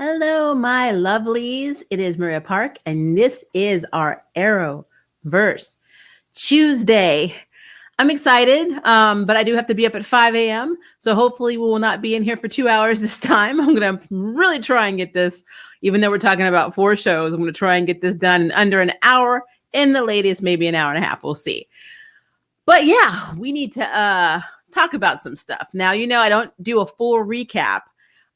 Hello, my lovelies. It is Maria Park, and this is our Arrowverse Tuesday. I'm excited, but I do have to be up at 5 a.m. So hopefully we will not be in here for 2 hours this time. I'm going to really try and get this, even though we're talking about 4 shows, I'm going to try and get this done in under an hour, in the latest, maybe an hour and a half. We'll see. But yeah, we need to talk about some stuff. Now, I don't do a full recap.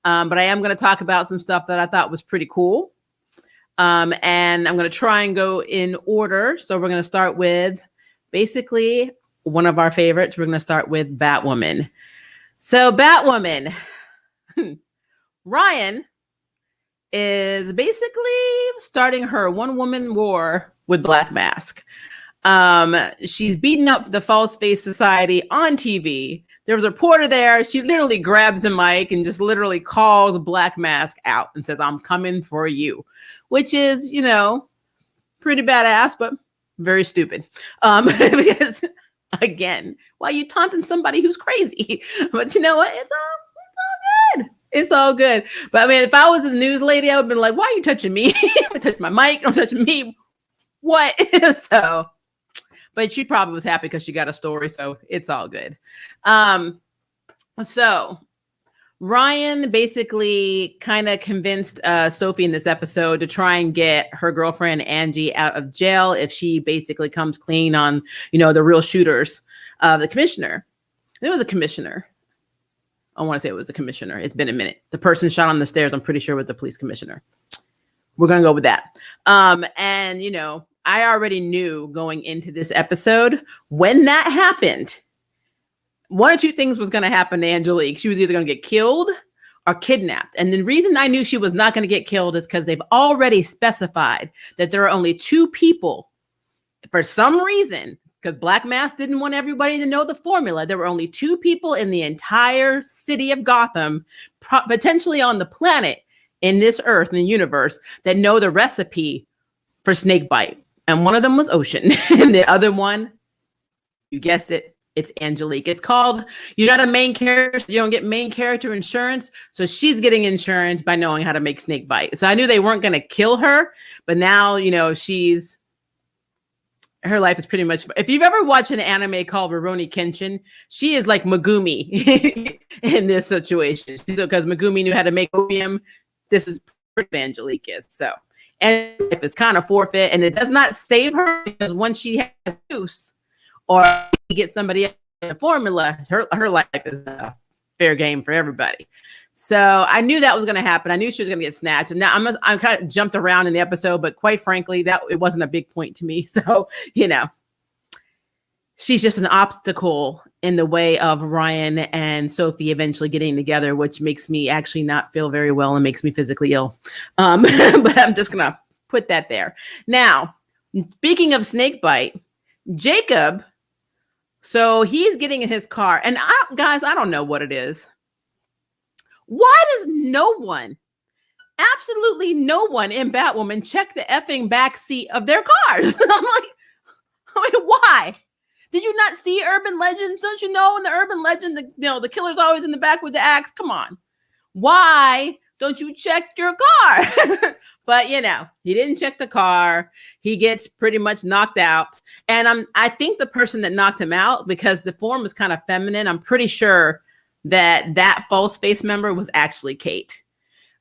But I am going to talk about some stuff that I thought was pretty cool. And I'm going to try and go in order. So we're going to start with basically one of our favorites. We're going to start with Batwoman. So Batwoman, Ryan is basically starting her one-woman war with Black Mask. She's beating up the False Face Society on TV. There was a reporter there. She literally grabs the mic and just literally calls Black Mask out and says, "I'm coming for you," which is, pretty badass, but very stupid. Because again, why are you taunting somebody who's crazy? But you know what? It's all good. It's all good. But I mean, if I was a news lady, I would have been like, "Why are you touching me? Touch my mic. Don't touch me." What? But she probably was happy because she got a story, so it's all good. So Ryan basically kind of convinced Sophie in this episode to try and get her girlfriend Angie out of jail if she basically comes clean on, the real shooters of the commissioner. It was a commissioner. I want to say it was a commissioner. It's been a minute. The person shot on the stairs, I'm pretty sure was the police commissioner. We're going to go with that. And, I already knew going into this episode, when that happened, one or two things was going to happen to Angelique. She was either going to get killed or kidnapped. And the reason I knew she was not going to get killed is because they've already specified that there are only 2 people. For some reason, because Black Mask didn't want everybody to know the formula, there were only 2 people in the entire city of Gotham, potentially on the planet, in this earth, in the universe, that know the recipe for snake bite. And one of them was Ocean. And the other one, you guessed it, it's Angelique. It's called, you're not a main character, so you don't get main character insurance. So she's getting insurance by knowing how to make snake bite. So I knew they weren't going to kill her. But now, her life is pretty much, if you've ever watched an anime called Rurouni Kenshin, she is like Megumi in this situation. Because Megumi knew how to make opium. This is what Angelique is. So. And life is kind of forfeit, and it does not save her because once she has use or get somebody else in the formula, her life is fair game for everybody. So I knew that was going to happen. I knew she was going to get snatched, and now I'm kind of jumped around in the episode, but quite frankly, that it wasn't a big point to me. So she's just an obstacle in the way of Ryan and Sophie eventually getting together, which makes me actually not feel very well and makes me physically ill. But I'm just going to put that there. Now, speaking of snake bite, Jacob, so he's getting in his car. And I don't know what it is. Why does no one, absolutely no one in Batwoman check the effing back seat of their cars? Why? Did you not see Urban Legends? Don't you know in the Urban Legend, the killer's always in the back with the axe? Come on. Why don't you check your car? But, he didn't check the car. He gets pretty much knocked out. And I think the person that knocked him out, because the form was kind of feminine, I'm pretty sure that false face member was actually Kate.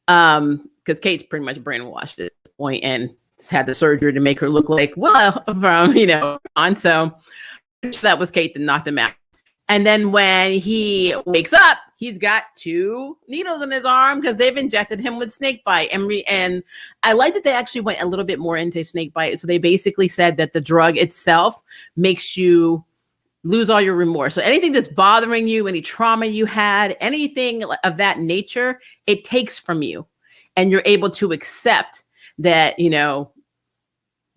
Because Kate's pretty much brainwashed at this point and had the surgery to make her look like, on. So that was Kate that knocked him out. And then when he wakes up, he's got 2 needles in his arm because they've injected him with snake bite. And I like that they actually went a little bit more into snake bite. So they basically said that the drug itself makes you lose all your remorse. So anything that's bothering you, any trauma you had, anything of that nature, it takes from you. And you're able to accept that,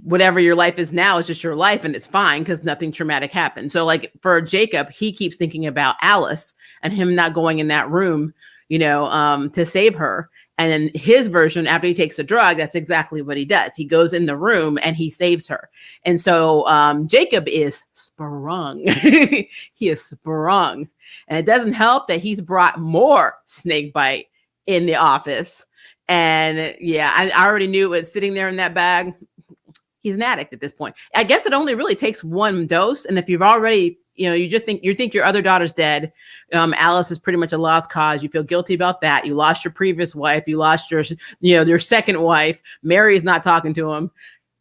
whatever your life is now is just your life and it's fine because nothing traumatic happened. So like for Jacob, he keeps thinking about Alice and him not going in that room, to save her. And then his version, after he takes the drug, that's exactly what he does. He goes in the room and he saves her. And so Jacob is sprung. He is sprung. And it doesn't help that he's brought more snake bite in the office. And yeah, I already knew it was sitting there in that bag. He's an addict at this point. I guess it only really takes one dose. And if you've already, you just think your other daughter's dead. Alice is pretty much a lost cause. You feel guilty about that. You lost your previous wife. You lost your second wife. Mary's not talking to him.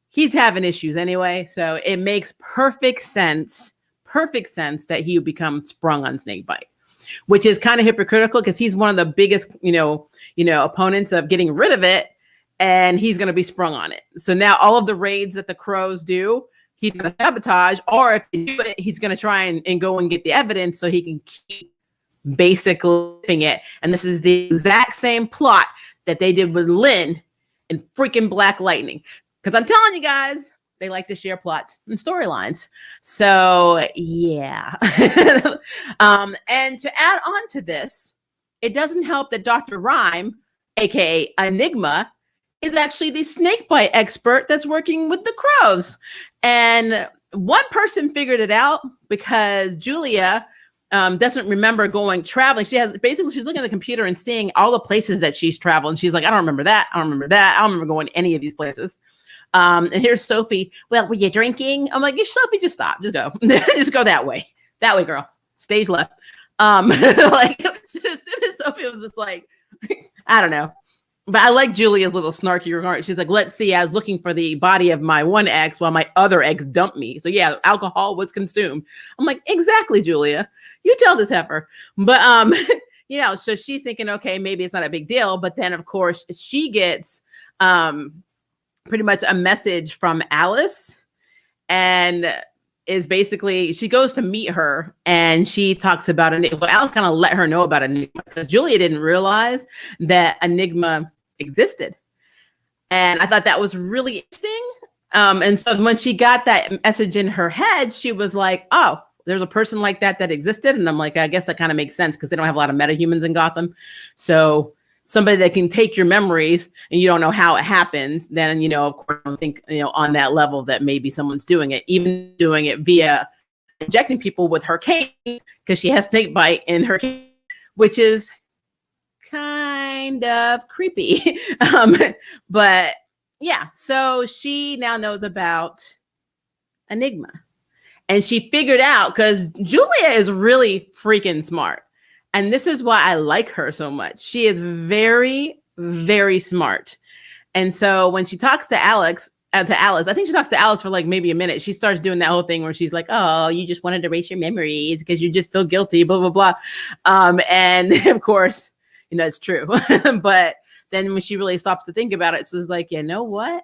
He's having issues anyway. So it makes perfect sense that he would become sprung on snakebite, which is kind of hypocritical because he's one of the biggest, opponents of getting rid of it. And he's going to be sprung on it. So now all of the raids that the Crows do, he's going to sabotage, or if they do it, he's going to try and go and get the evidence so he can keep basically living it. And this is the exact same plot that they did with Lynn in freaking Black Lightning. Because I'm telling you guys, they like to share plots and storylines. So yeah. And to add on to this, it doesn't help that Dr. Rhyme, aka Enigma, is actually the snakebite expert that's working with the Crows. And one person figured it out because Julia doesn't remember going traveling. She's looking at the computer and seeing all the places that she's traveled. And she's like, I don't remember that. I don't remember going to any of these places. And here's Sophie. Well, were you drinking? I'm like, Sophie, just stop. Just go. Just go that way. That way, girl. Stage left. Like, as soon as Sophie was just like, I don't know. But I like Julia's little snarky remark. She's like, let's see, I was looking for the body of my one ex while my other ex dumped me. So yeah, alcohol was consumed. I'm like, exactly, Julia. You tell this heifer. But, so she's thinking, okay, maybe it's not a big deal. But then, of course, she gets pretty much a message from Alice. And is basically, she goes to meet her and she talks about Enigma. So Alice kind of let her know about Enigma because Julia didn't realize that Enigma existed. And I thought that was really interesting. And so when she got that message in her head, she was like, oh, there's a person like that existed. And I'm like, I guess that kind of makes sense because they don't have a lot of metahumans in Gotham. So somebody that can take your memories and you don't know how it happens, then, of course, I don't think, on that level that maybe someone's doing it, even doing it via injecting people with her cane because she has snake bite in her cane, which is kind of creepy. But yeah, so she now knows about Enigma and she figured out because Julia is really freaking smart. And this is why I like her so much. She is very, very smart. And so when she talks to Alice, I think she talks to Alice for like maybe a minute. She starts doing that whole thing where she's like, oh, you just wanted to erase your memories because you just feel guilty, blah, blah, blah. And of course, it's true. But then when she really stops to think about it, so it's like, you know what?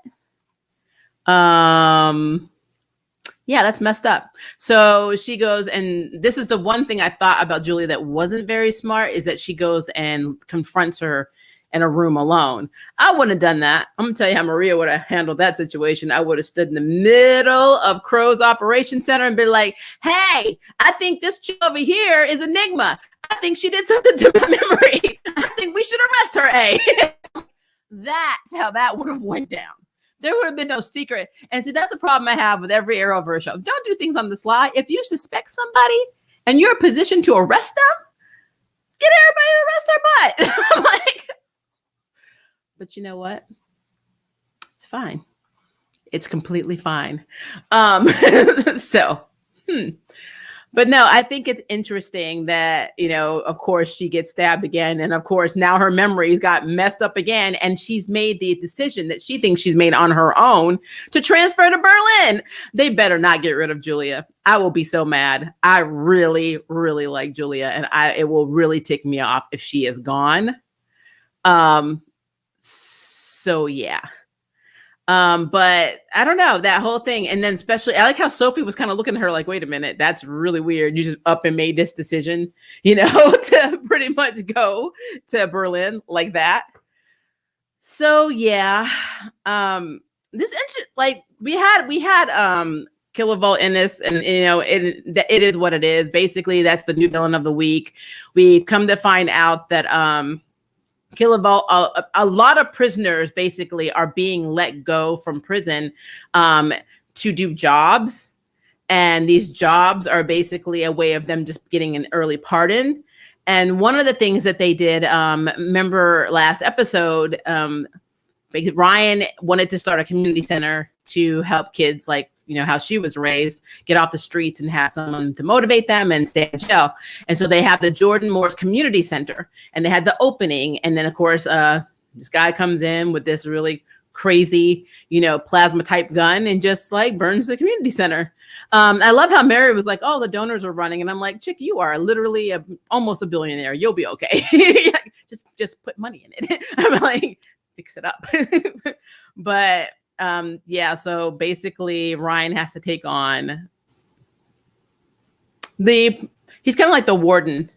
Yeah, that's messed up. So she goes, and this is the one thing I thought about Julia that wasn't very smart, is that she goes and confronts her in a room alone. I wouldn't have done that. I'm gonna tell you how Maria would have handled that situation. I would have stood in the middle of Crow's Operation Center and been like, hey, I think this chick over here is Enigma. I think she did something to my memory. I think we should arrest her, eh? That's how that would have went down. There would have been no secret. And see, that's the problem I have with every Arrowverse show. Don't do things on the sly. If you suspect somebody and you're in a position to arrest them, get everybody to arrest their butt. I'm like, but you know what? It's fine. It's completely fine. But no, I think it's interesting that, of course, she gets stabbed again. And of course, now her memories got messed up again. And she's made the decision that she thinks she's made on her own to transfer to Berlin. They better not get rid of Julia. I will be so mad. I really, really like Julia. And it will really tick me off if she is gone. So yeah. But I don't know, that whole thing. And then especially, I like how Sophie was kind of looking at her like, wait a minute, that's really weird. You just up and made this decision, to pretty much go to Berlin like that. So yeah, we had Kilovolt in this, and it is what it is. Basically, that's the new villain of the week. We come to find out that Kilovolt, a lot of prisoners basically are being let go from prison to do jobs. And these jobs are basically a way of them just getting an early pardon. And one of the things that they did, remember last episode, because Ryan wanted to start a community center to help kids, like, you know, how she was raised, get off the streets and have someone to motivate them and stay in jail. And so they have the Jordan Morse Community Center, and they had the opening. And then, of course, this guy comes in with this really crazy, you know, plasma type gun and just like burns the community center. I love how Mary was like, oh, the donors are running. And I'm like, chick, you are literally almost a billionaire. You'll be okay. just put money in it. I'm like, fix it up. But yeah, so basically Ryan has to take on he's kind of like the warden,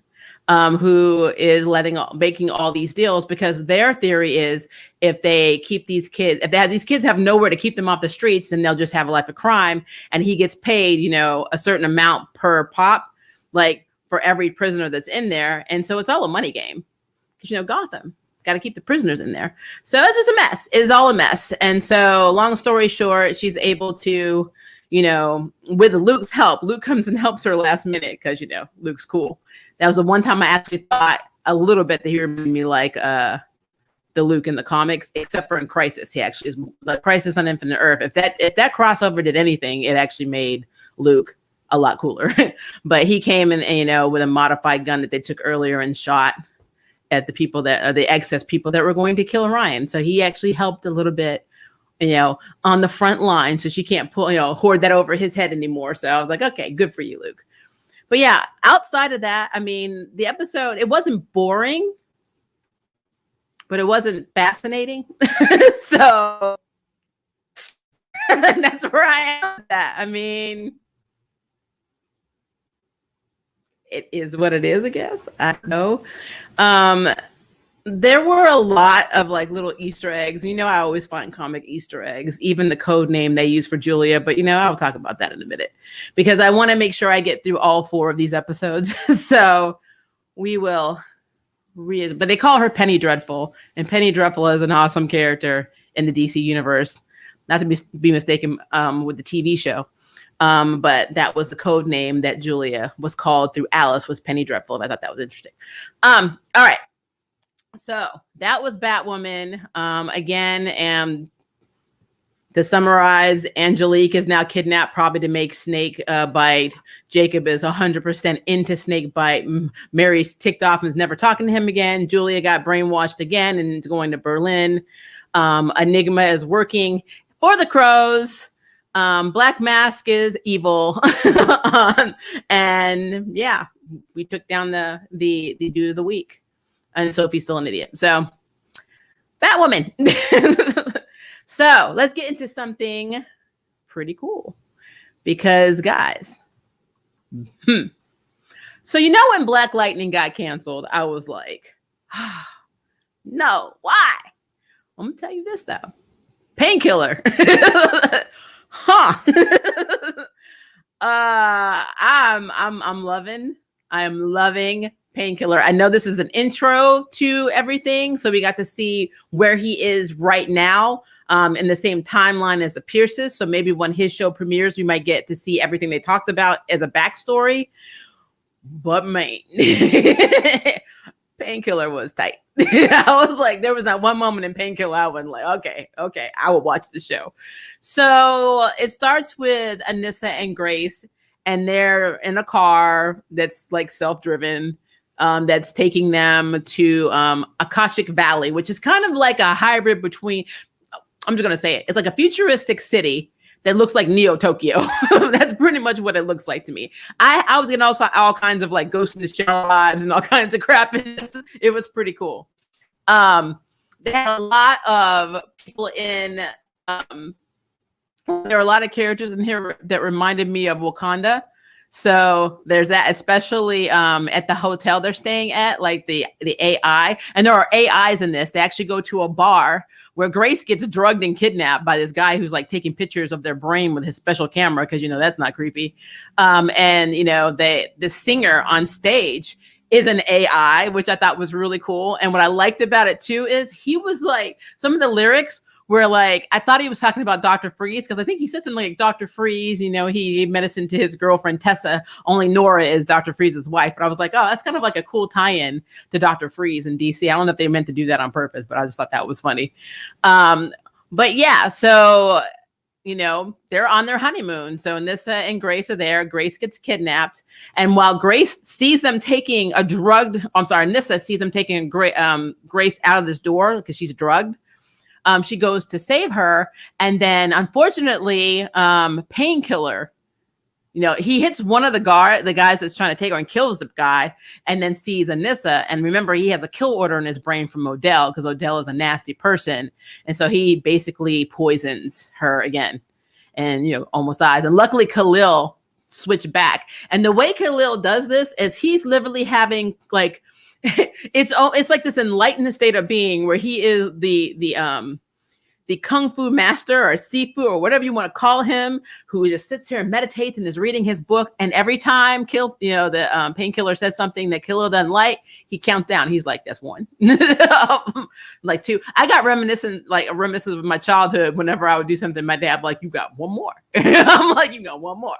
who is making all these deals, because their theory is if these kids have nowhere to keep them off the streets, then they'll just have a life of crime. And he gets paid, you know, a certain amount per pop, like for every prisoner that's in there. And so it's all a money game, because, you know, Gotham got to keep the prisoners in there. So it's just a mess. It's all a mess. And so long story short, she's able to, you know, with Luke's help, Luke comes and helps her last minute because, you know, Luke's cool. That was the one time I actually thought a little bit that he reminded me like the Luke in the comics, except for in Crisis. He actually is the Crisis on Infinite Earth. If that crossover did anything, it actually made Luke a lot cooler. But he came in, you know, with a modified gun that they took earlier and shot at the people that are the excess people that were going to kill Ryan. So he actually helped a little bit, you know, on the front line. So she can't hoard that over his head anymore. So I was like, okay, good for you, Luke. But yeah, outside of that, I mean, the episode, it wasn't boring, but it wasn't fascinating. So that's where I am with that. I mean, it is what it is, I guess. I know. There were a lot of like little Easter eggs. You know, I always find comic Easter eggs, even the code name they use for Julia. But, you know, I'll talk about that in a minute because I want to make sure I get through all 4 of these episodes. So we will. But they call her Penny Dreadful. And Penny Dreadful is an awesome character in the DC universe. Not to be mistaken with the TV show. But that was the code name that Julia was called through Alice, was Penny Dreadful. And I thought that was interesting. All right. So that was Batwoman. Again, and to summarize, Angelique is now kidnapped probably to make snake bite. Jacob is 100% into snake bite. Mary's ticked off and is never talking to him again. Julia got brainwashed again and is going to Berlin. Enigma is working for the Crows. Black Mask is evil. And yeah, we took down the dude of the week. And Sophie's still an idiot. So, Batwoman. So, let's get into something pretty cool. Because, guys. So, you know when Black Lightning got canceled, I was like, no, why? I'm going to tell you this, though. Painkiller. I'm loving Painkiller. I know this is an intro to everything, so we got to see where he is right now in the same timeline as the Pierces. So maybe when his show premieres, we might get to see everything they talked about as a backstory. But man, Painkiller was tight. I was like, there was not one moment in Painkiller I wasn't like, okay, I will watch the show. So it starts with Anissa and Grace, and they're in a car that's like self-driven. That's taking them to Akashic Valley, which is kind of like a hybrid between, I'm just going to say it, it's like a futuristic city that looks like Neo Tokyo. That's pretty much what it looks like to me. I was getting also all kinds of like Ghost in the Shell vibes and all kinds of crap. It was pretty cool. They had a lot of people in, there are a lot of characters in here that reminded me of Wakanda. So there's that, especially at the hotel they're staying at, like the AI. And there are AIs in this. They actually go to a bar where Grace gets drugged and kidnapped by this guy who's like taking pictures of their brain with his special camera, because, you know, that's not creepy. And, you know, the singer on stage is an AI, which I thought was really cool. And what I liked about it, too, is he was like, some of the lyrics where like I thought he was talking about Dr. Freeze, because I think he said something like Dr. Freeze, you know, he gave medicine to his girlfriend Tessa, only Nora is Dr. Freeze's wife. But I was like, oh, that's kind of like a cool tie-in to Dr. Freeze in DC. I don't know if they meant to do that on purpose, but I just thought that was funny. But yeah, so you know, they're on their honeymoon. So Nissa and Grace are there. Grace gets kidnapped. And while Grace sees them taking Nissa sees them taking Grace out of this door because she's drugged. She goes to save her. And then unfortunately, Painkiller, you know, he hits one of the guys that's trying to take her and kills the guy, and then sees Anissa. And remember, he has a kill order in his brain from Odell because Odell is a nasty person. And so he basically poisons her again and, you know, almost dies. And luckily Khalil switched back. And the way Khalil does this is he's literally having like, it's like this enlightened state of being where he is the kung fu master or Sifu or whatever you want to call him, who just sits here and meditates and is reading his book. And every time the Painkiller says something that Khalil doesn't like, he counts down. He's like, that's one, like two. I got reminiscent of my childhood. Whenever I would do something, my dad like, you got one more. I'm like, you got one more.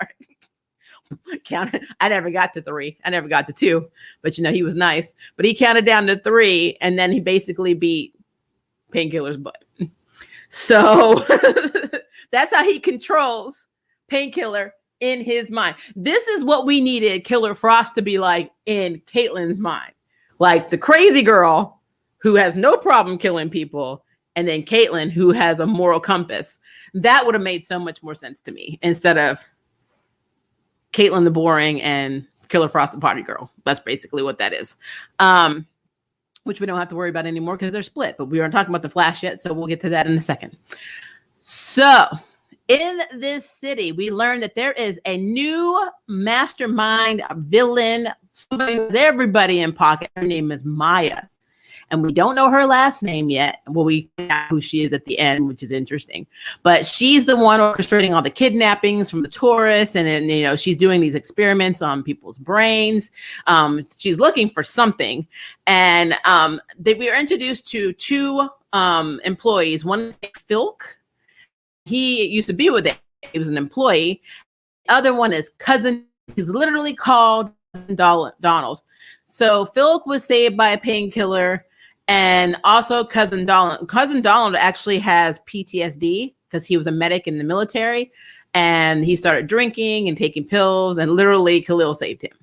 Count. I never got to 3. I never got to 2, but you know, he was nice, but he counted down to 3. And then he basically beat Painkiller's butt. So that's how he controls Painkiller in his mind. This is what we needed Killer Frost to be like in Caitlyn's mind. Like the crazy girl who has no problem killing people, and then Caitlyn who has a moral compass. That would have made so much more sense to me instead of Caitlyn the boring and Killer Frost the party girl. That's basically what that is. Which we don't have to worry about anymore because they're split. But we aren't talking about the Flash yet, so we'll get to that in a second. So, in this city, we learn that there is a new mastermind villain, somebody who's everybody in pocket. Her name is Maya. And we don't know her last name yet. Well, we find out who she is at the end, which is interesting. But she's the one orchestrating all the kidnappings from the tourists. And then, you know, she's doing these experiments on people's brains. She's looking for something. And we are introduced to 2 employees. One is Filk. He used to be with it. He was an employee. The other one is Cousin. He's literally called Donald. So Filk was saved by a painkiller. And also Cousin Donald. Cousin Donald actually has PTSD because he was a medic in the military, and he started drinking and taking pills, and literally Khalil saved him.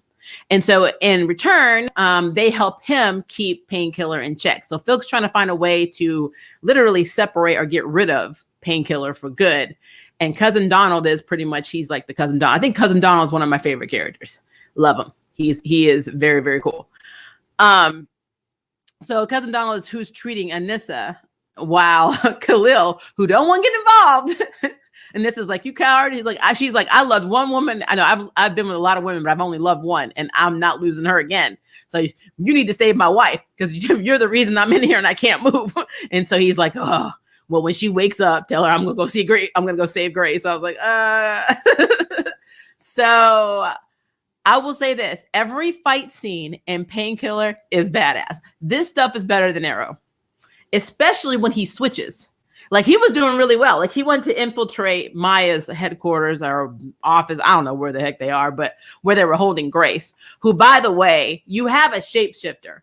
And so in return, they help him keep Painkiller in check. So Filk's trying to find a way to literally separate or get rid of Painkiller for good. And Cousin Donald is pretty much, he's like the Cousin Donald. I think Cousin Donald is one of my favorite characters. Love him. He is very, very cool. So Cousin Donald is who's treating Anissa, while Khalil, who don't want to get involved, and this is like, you coward. She's like, I loved one woman. I know I've been with a lot of women, but I've only loved one, and I'm not losing her again. So you need to save my wife because you're the reason I'm in here and I can't move. And so he's like, oh, well, when she wakes up, tell her I'm gonna go see Grace. I'm gonna go save Grace. So I was like, So I will say this, every fight scene in Painkiller is badass. This stuff is better than Arrow, especially when he switches. Like, he was doing really well. Like, he went to infiltrate Maya's headquarters or office. I don't know where the heck they are, but where they were holding Grace, who, by the way, you have a shapeshifter.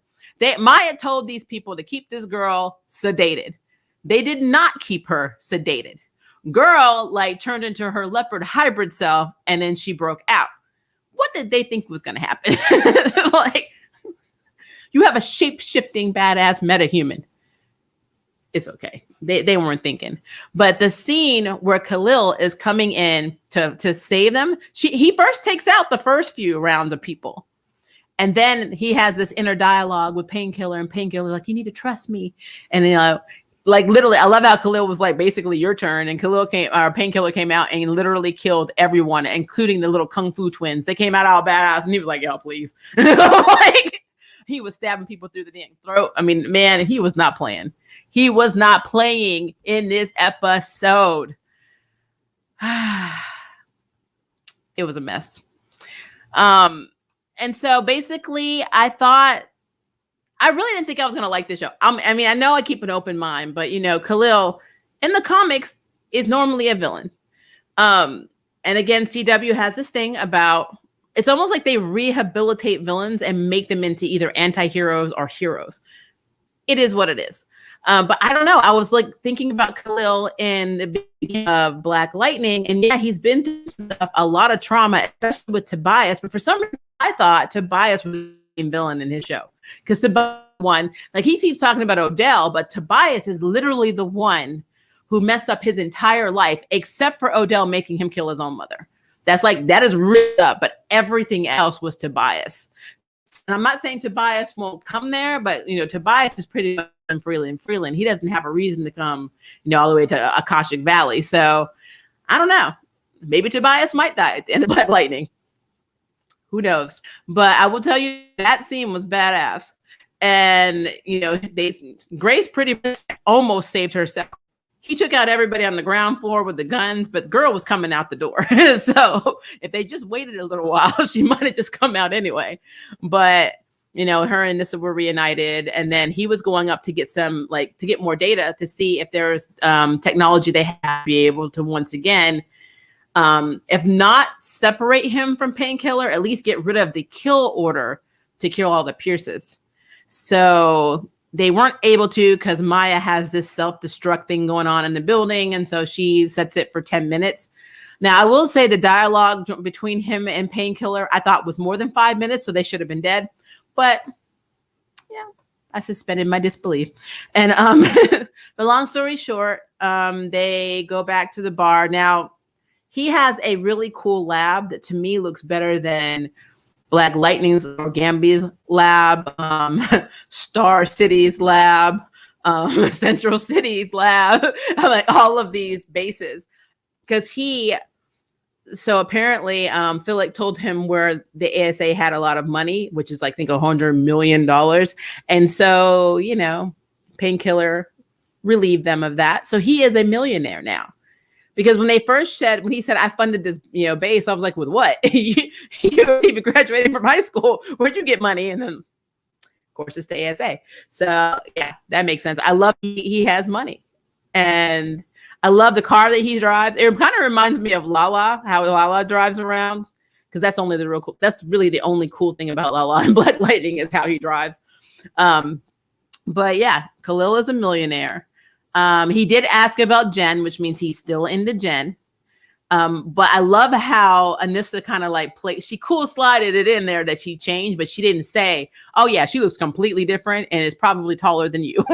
Maya told these people to keep this girl sedated. They did not keep her sedated. Girl, like, turned into her leopard hybrid self, and then she broke out. What did they think was going to happen? Like, you have a shape-shifting badass metahuman. It's okay. They weren't thinking. But the scene where Khalil is coming in to save them, he first takes out the first few rounds of people. And then he has this inner dialogue with Painkiller, and Painkiller like, you need to trust me. And like, literally, I love how Khalil was like, basically your turn. And Painkiller came out and literally killed everyone, including the little Kung Fu twins. They came out all badass, and he was like, yo, please. Like, he was stabbing people through the damn throat. I mean, man, he was not playing. He was not playing in this episode. It was a mess. And so basically, I really didn't think I was going to like this show. I mean, I know I keep an open mind, but, Khalil, in the comics is normally a villain. And again, CW has this thing about, it's almost like they rehabilitate villains and make them into either anti-heroes or heroes. It is what it is. But I don't know. I was like thinking about Khalil in the beginning of Black Lightning, and yeah, he's been through a lot of trauma, especially with Tobias. But for some reason, I thought Tobias was the main villain in his show, because Tobias one, like he keeps talking about Odell, but Tobias is literally the one who messed up his entire life, except for Odell making him kill his own mother. That is ripped up, but everything else was Tobias. And I'm not saying Tobias won't come there, but Tobias is pretty much in Freeland. He doesn't have a reason to come, all the way to Akashic Valley. So I don't know. Maybe Tobias might die at the end of Black Lightning. Who knows? But I will tell you, that scene was badass. And Grace pretty much almost saved herself. He took out everybody on the ground floor with the guns, but the girl was coming out the door. So if they just waited a little while, she might have just come out anyway. But, her and Nissa were reunited. And then he was going up to get to get more data to see if there's technology they have to be able to once again, if not separate him from Painkiller, at least get rid of the kill order to kill all the Pierces. So they weren't able to, because Maya has this self-destruct thing going on in the building. And so she sets it for 10 minutes. Now, I will say the dialogue between him and Painkiller, I thought was more than 5 minutes. So they should have been dead. But yeah, I suspended my disbelief. And the long story short, they go back to the bar. Now, he has a really cool lab that to me looks better than Black Lightning's or Gambi's lab, Star City's lab, Central City's lab, like all of these bases. Because so apparently Philip told him where the ASA had a lot of money, which is like, I think $100 million. And so, Painkiller relieved them of that. So he is a millionaire now. Because when he said, I funded this, base, I was like, with what? you even graduated from high school. Where'd you get money? And then, of course, it's the ASA. So, yeah, that makes sense. I love he has money. And I love the car that he drives. It kind of reminds me of Lala, how Lala drives around. Because that's really the only cool thing about Lala and Black Lightning is how he drives. But yeah, Khalil is a millionaire. He did ask about Jen, which means he's still into Jen. But I love how Anissa kind of she cool slided it in there that she changed, but she didn't say, oh yeah, she looks completely different and is probably taller than you.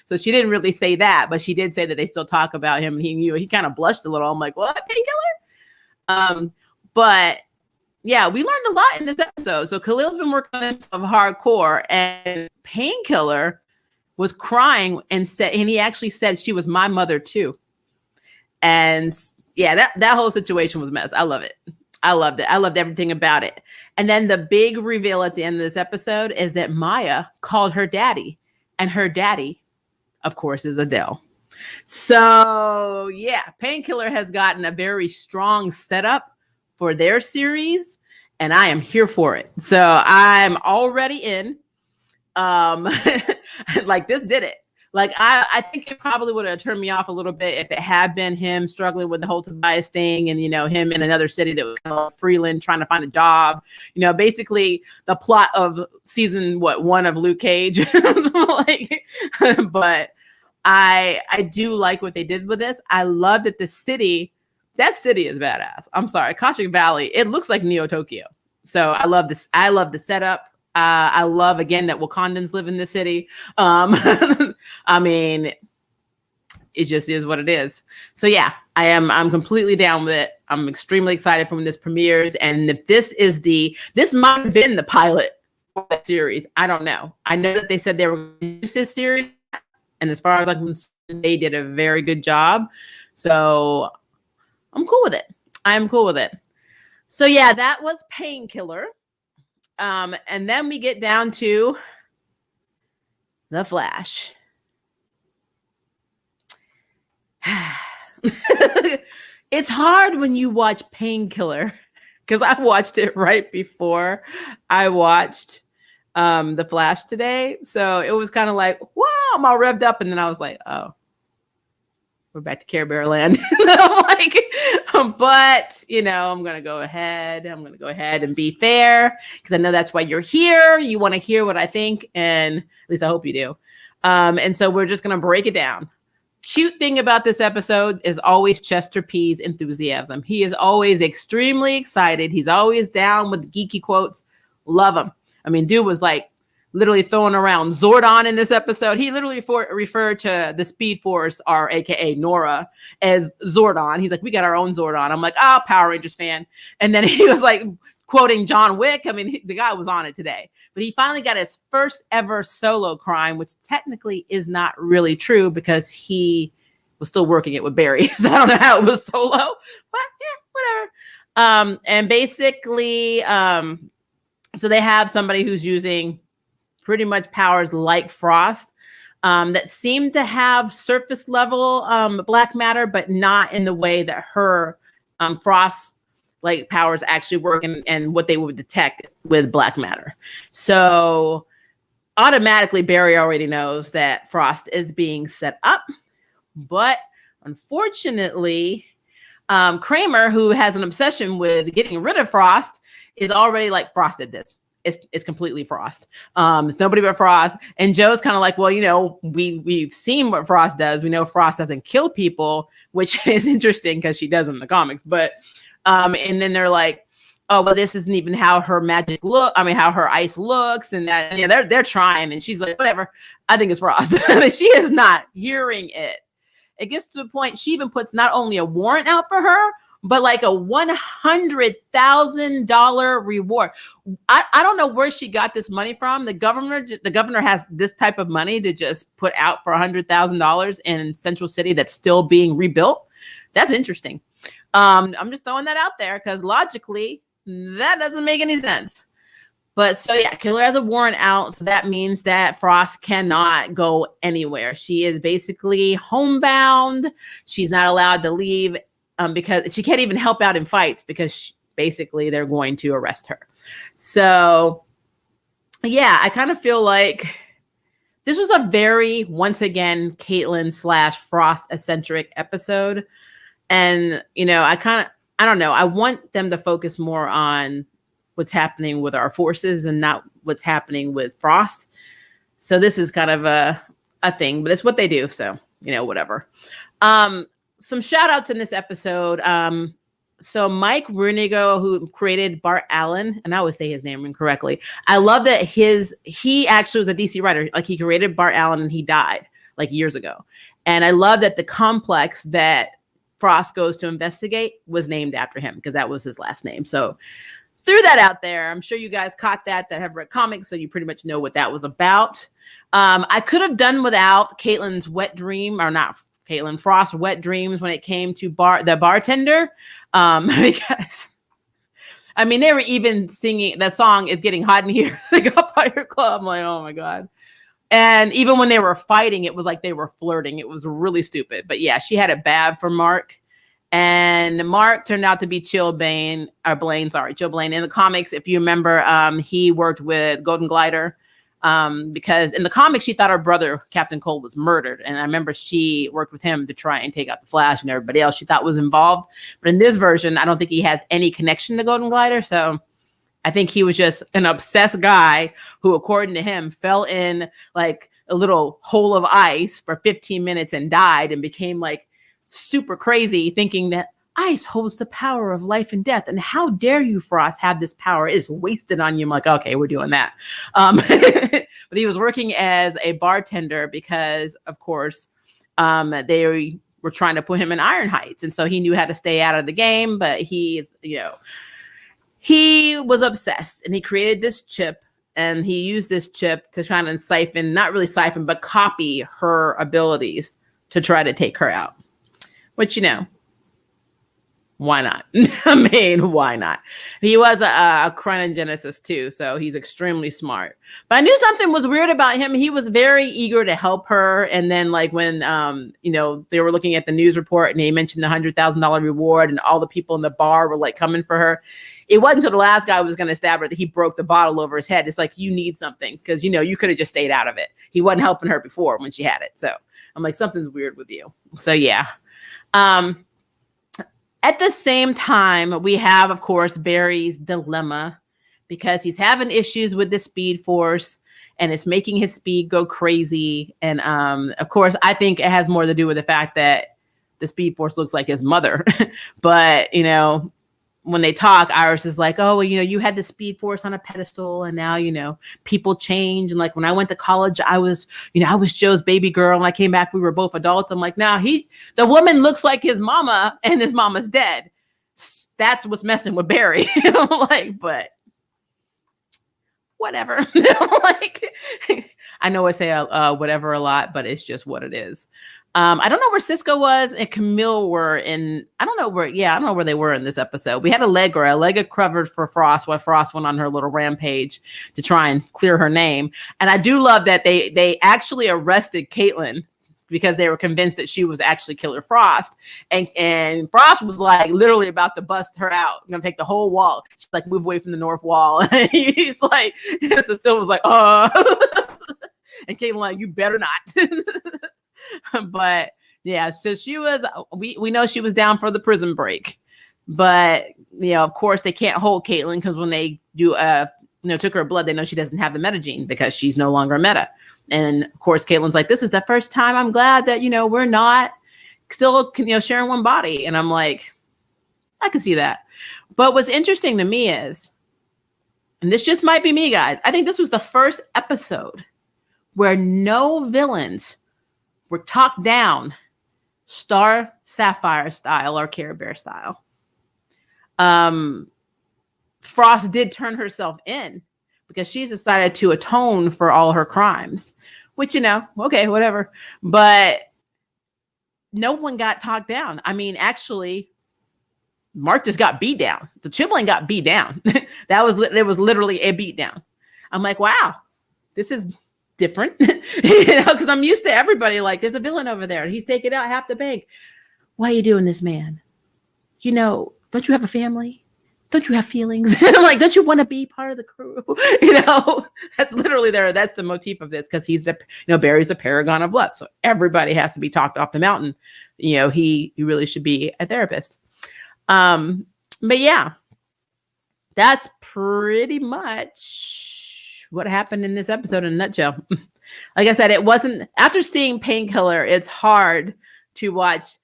So she didn't really say that, but she did say that they still talk about him. And he kind of blushed a little. I'm like, what, Painkiller? But yeah, we learned a lot in this episode. So Khalil's been working on himself hardcore, and Painkiller was crying and he actually said she was my mother too. And yeah, that whole situation was a mess. I love it. I loved it. I loved everything about it. And then the big reveal at the end of this episode is that Maya called her daddy, and her daddy, of course, is Adele. So yeah, Painkiller has gotten a very strong setup for their series, and I am here for it. So I'm already in. Like this did it. Like I think it probably would have turned me off a little bit if it had been him struggling with the whole Tobias thing, and him in another city that was kind of Freeland trying to find a job. Basically the plot of season 1 of Luke Cage. But I do like what they did with this. I love that that city is badass. I'm sorry, Akashic Valley. It looks like Neo Tokyo. So I love this. I love the setup. I love again that Wakandans live in the city. I mean, it just is what it is. So yeah, I'm completely down with it. I'm extremely excited for when this premieres. And if this might have been the pilot for that series. I don't know. I know that they said they were going to use this series, and as far as I'm concerned, they did a very good job. So I'm cool with it. I'm cool with it. So yeah, that was Painkiller. And then we get down to The Flash. It's hard when you watch Painkiller, because I watched it right before I watched The Flash today. So it was kind of like, wow, I'm all revved up. And then I was like, oh, we're back to Care Bear land. I'm like, but I'm going to go ahead and be fair because I know that's why you're here. You want to hear what I think. And at least I hope you do. And so we're just going to break it down. Cute thing about this episode is always Chester P's enthusiasm. He is always extremely excited. He's always down with the geeky quotes. Love him. I mean, dude was like literally throwing around Zordon in this episode. He literally referred to the Speed Force, or AKA Nora, as Zordon. He's like, we got our own Zordon. I'm like, Power Rangers fan. And then he was like quoting John Wick. I mean, the guy was on it today. But he finally got his first ever solo crime, which technically is not really true because he was still working it with Barry. So I don't know how it was solo, but yeah, whatever. And basically, so they have somebody who's using pretty much powers like Frost that seem to have surface level black matter, but not in the way that her Frost like powers actually work and what they would detect with black matter. So automatically Barry already knows that Frost is being set up. But unfortunately, Kramer, who has an obsession with getting rid of Frost, is already like, Frost did this. It's completely Frost. It's nobody but Frost. And Joe's kind of like, well, we've seen what Frost does. We know Frost doesn't kill people, which is interesting because she does in the comics. But and then they're like, oh, well, this isn't even how her magic how her ice looks. And that, they're trying. And she's like, whatever. I think it's Frost. She is not hearing it. It gets to the point she even puts not only a warrant out for her, but like a $100,000 reward. I don't know where she got this money from. The governor has this type of money to just put out for $100,000 in Central City that's still being rebuilt. That's interesting. I'm just throwing that out there because logically that doesn't make any sense. But so yeah, Killer has a warrant out. So that means that Frost cannot go anywhere. She is basically homebound. She's not allowed to leave because she can't even help out in fights because basically they're going to arrest her. So yeah, I kind of feel like this was a very, once again, Caitlin / Frost eccentric episode. And, I don't know. I want them to focus more on what's happening with our forces and not what's happening with Frost. So this is kind of a thing, but it's what they do. So, whatever. Some shout outs in this episode. So Mike Runigo, who created Bart Allen, and I always say his name incorrectly. I love that he actually was a DC writer. Like he created Bart Allen and he died like years ago. And I love that the complex that Frost goes to investigate was named after him because that was his last name. So threw that out there. I'm sure you guys caught that have read comics, so you pretty much know what that was about. I could have done without Caitlin's wet dream, or not Caitlin, Frost's wet dreams when it came to the bartender, because I mean they were even singing that song "It's Getting Hot in Here." They got by your club. I'm like, oh my god. And even when they were fighting, it was like they were flirting. It was really stupid. But yeah, she had it bad for Mark. And Mark turned out to be Chill Blaine. In the comics, if you remember, he worked with Golden Glider because in the comics, she thought her brother, Captain Cold, was murdered. And I remember she worked with him to try and take out the Flash and everybody else she thought was involved. But in this version, I don't think he has any connection to Golden Glider. So I think he was just an obsessed guy who, according to him, fell in like a little hole of ice for 15 minutes and died and became like super crazy, thinking that ice holds the power of life and death. And how dare you, Frost, have this power? It's wasted on you. I'm like, okay, we're doing that. But he was working as a bartender because, of course, they were trying to put him in Iron Heights. And so he knew how to stay out of the game, but he was obsessed and he created this chip and he used this chip to try and not really siphon, but copy her abilities to try to take her out. Which, why not? I mean, why not? He was a chronogenesis too, so he's extremely smart. But I knew something was weird about him. He was very eager to help her. And then like when, they were looking at the news report and he mentioned the $100,000 reward and all the people in the bar were like coming for her. It wasn't until the last guy was going to stab her that he broke the bottle over his head. It's like, you need something because, you could have just stayed out of it. He wasn't helping her before when she had it. So I'm like, something's weird with you. So yeah. Um, at the same time, we have, of course, Barry's dilemma because he's having issues with the Speed Force and it's making his speed go crazy. And of course, I think it has more to do with the fact that the Speed Force looks like his mother. But, you know, when they talk, Iris is like, oh, well, you know, you had the Speed Force on a pedestal and now, you know, people change. And like when I went to college, I was Joe's baby girl. And I came back, we were both adults. I'm like, nah, the woman looks like his mama and his mama's dead. That's what's messing with Barry. I'm like, but whatever. Like, I know I say whatever a lot, but it's just what it is. I don't know where Cisco was and Camille were in. I don't know where they were in this episode. We had Allegra covered for Frost while Frost went on her little rampage to try and clear her name. And I do love that they actually arrested Caitlin because they were convinced that she was actually Killer Frost. And Frost was like literally about to bust her out. Gonna take the whole wall. She's like, move away from the north wall. And he's like, Cecile was like, and Caitlin like, you better not. But yeah, so she was, we know she was down for the prison break, but you know, of course they can't hold Caitlin because when they do, took her blood, they know she doesn't have the metagene because she's no longer meta. And of course, Caitlin's like, this is the first time I'm glad that, you know, we're not still, sharing one body. And I'm like, I can see that. But what's interesting to me is, and this just might be me, guys, I think this was the first episode where no villains were talked down Star Sapphire style or Care Bear style. Frost did turn herself in because she's decided to atone for all her crimes, which, okay, whatever. But no one got talked down. I mean, actually, Mark just got beat down. The Chibling got beat down. There was literally a beat down. I'm like, wow, this is different, because I'm used to everybody like, there's a villain over there. He's taking out half the bank. Why are you doing this, man? Don't you have a family? Don't you have feelings? I'm like, don't you want to be part of the crew? That's literally there. That's the motif of this, because he's Barry's a paragon of love. So everybody has to be talked off the mountain. He really should be a therapist. But yeah, that's pretty much what happened in this episode in a nutshell. Like I said, it wasn't, after seeing Painkiller, it's hard to watch,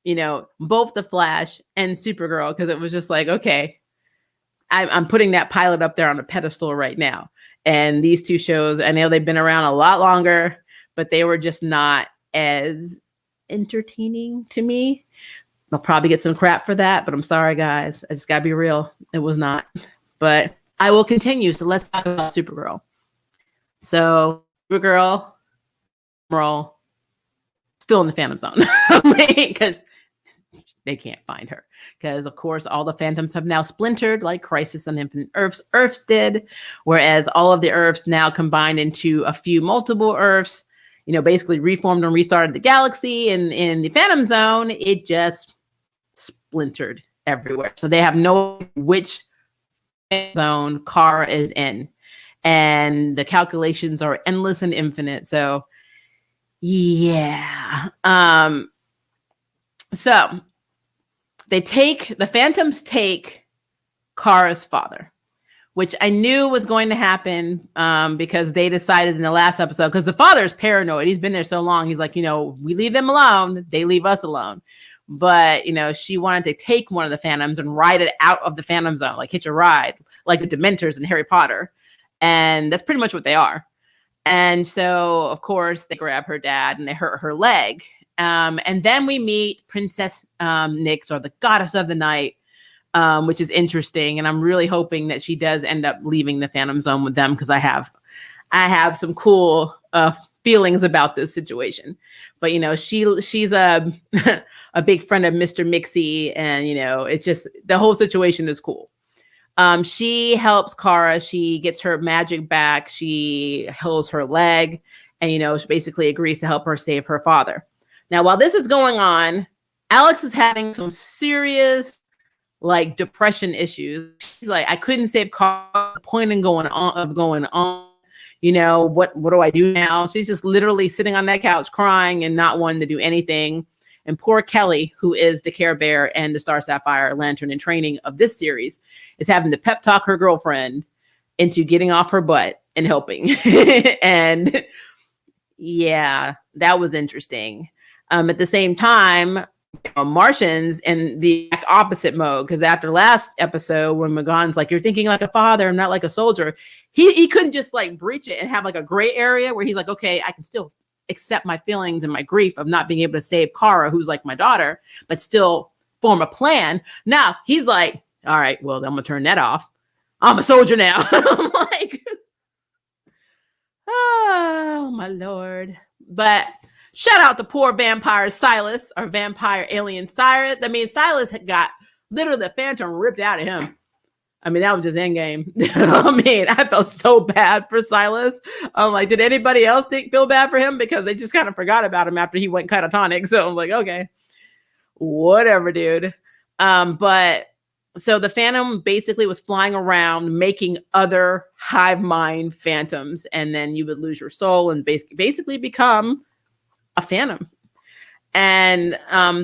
both The Flash and Supergirl, because it was just like, okay, I'm putting that pilot up there on a pedestal right now. And these two shows, I know they've been around a lot longer, but they were just not as entertaining to me. I'll probably get some crap for that, but I'm sorry, guys. I just gotta be real. It was not. But I will continue. So let's talk about Supergirl. So Supergirl, still in the Phantom Zone because they can't find her. Because of course, all the Phantoms have now splintered, like Crisis on Infinite Earths did, whereas all of the Earths now combined into a few multiple Earths. Basically reformed and restarted the galaxy. And in the Phantom Zone, it just splintered everywhere. So they have no which zone Kara is in. And the calculations are endless and infinite. So, yeah. So the Phantoms take Kara's father, which I knew was going to happen because they decided in the last episode, because the father is paranoid. He's been there so long. He's like, we leave them alone. They leave us alone. But, she wanted to take one of the Phantoms and ride it out of the Phantom Zone, like hitch a ride, like the Dementors in Harry Potter. And that's pretty much what they are. And so, of course, they grab her dad and they hurt her leg. And then we meet Princess Nyx, or the Goddess of the Night, which is interesting. And I'm really hoping that she does end up leaving the Phantom Zone with them, because I have some cool feelings about this situation. But she's a a big friend of Mr. Mixie, and it's just, the whole situation is cool. She helps Kara. She gets her magic back. She heals her leg, and she basically agrees to help her save her father. Now, while this is going on, Alex is having some serious depression issues. She's like, I couldn't save Kara. Point and going on. What do I do now? She's just literally sitting on that couch crying and not wanting to do anything. And poor Kelly, who is the Care Bear and the Star Sapphire Lantern in training of this series, is having to pep talk her girlfriend into getting off her butt and helping. And yeah, that was interesting. At the same time, Martians in the opposite mode, because after last episode when McGonn's like, you're thinking like a father and not like a soldier, he couldn't just like breach it and have like a gray area where he's like, okay, I can still accept my feelings and my grief of not being able to save Kara, who's like my daughter, but still form a plan. Now he's like, all right, well, I'm gonna turn that off. I'm a soldier now. I'm like, oh my Lord. But shout out to poor vampire Silas, or vampire alien Cyrus. I mean, Silas had got literally the phantom ripped out of him. I mean, that was just endgame. I mean, I felt so bad for Silas. I'm like, did anybody else feel bad for him? Because they just kind of forgot about him after he went catatonic. So I'm like, okay, whatever, dude. But so the Phantom basically was flying around making other hive mind phantoms, and then you would lose your soul and basically become a Phantom. And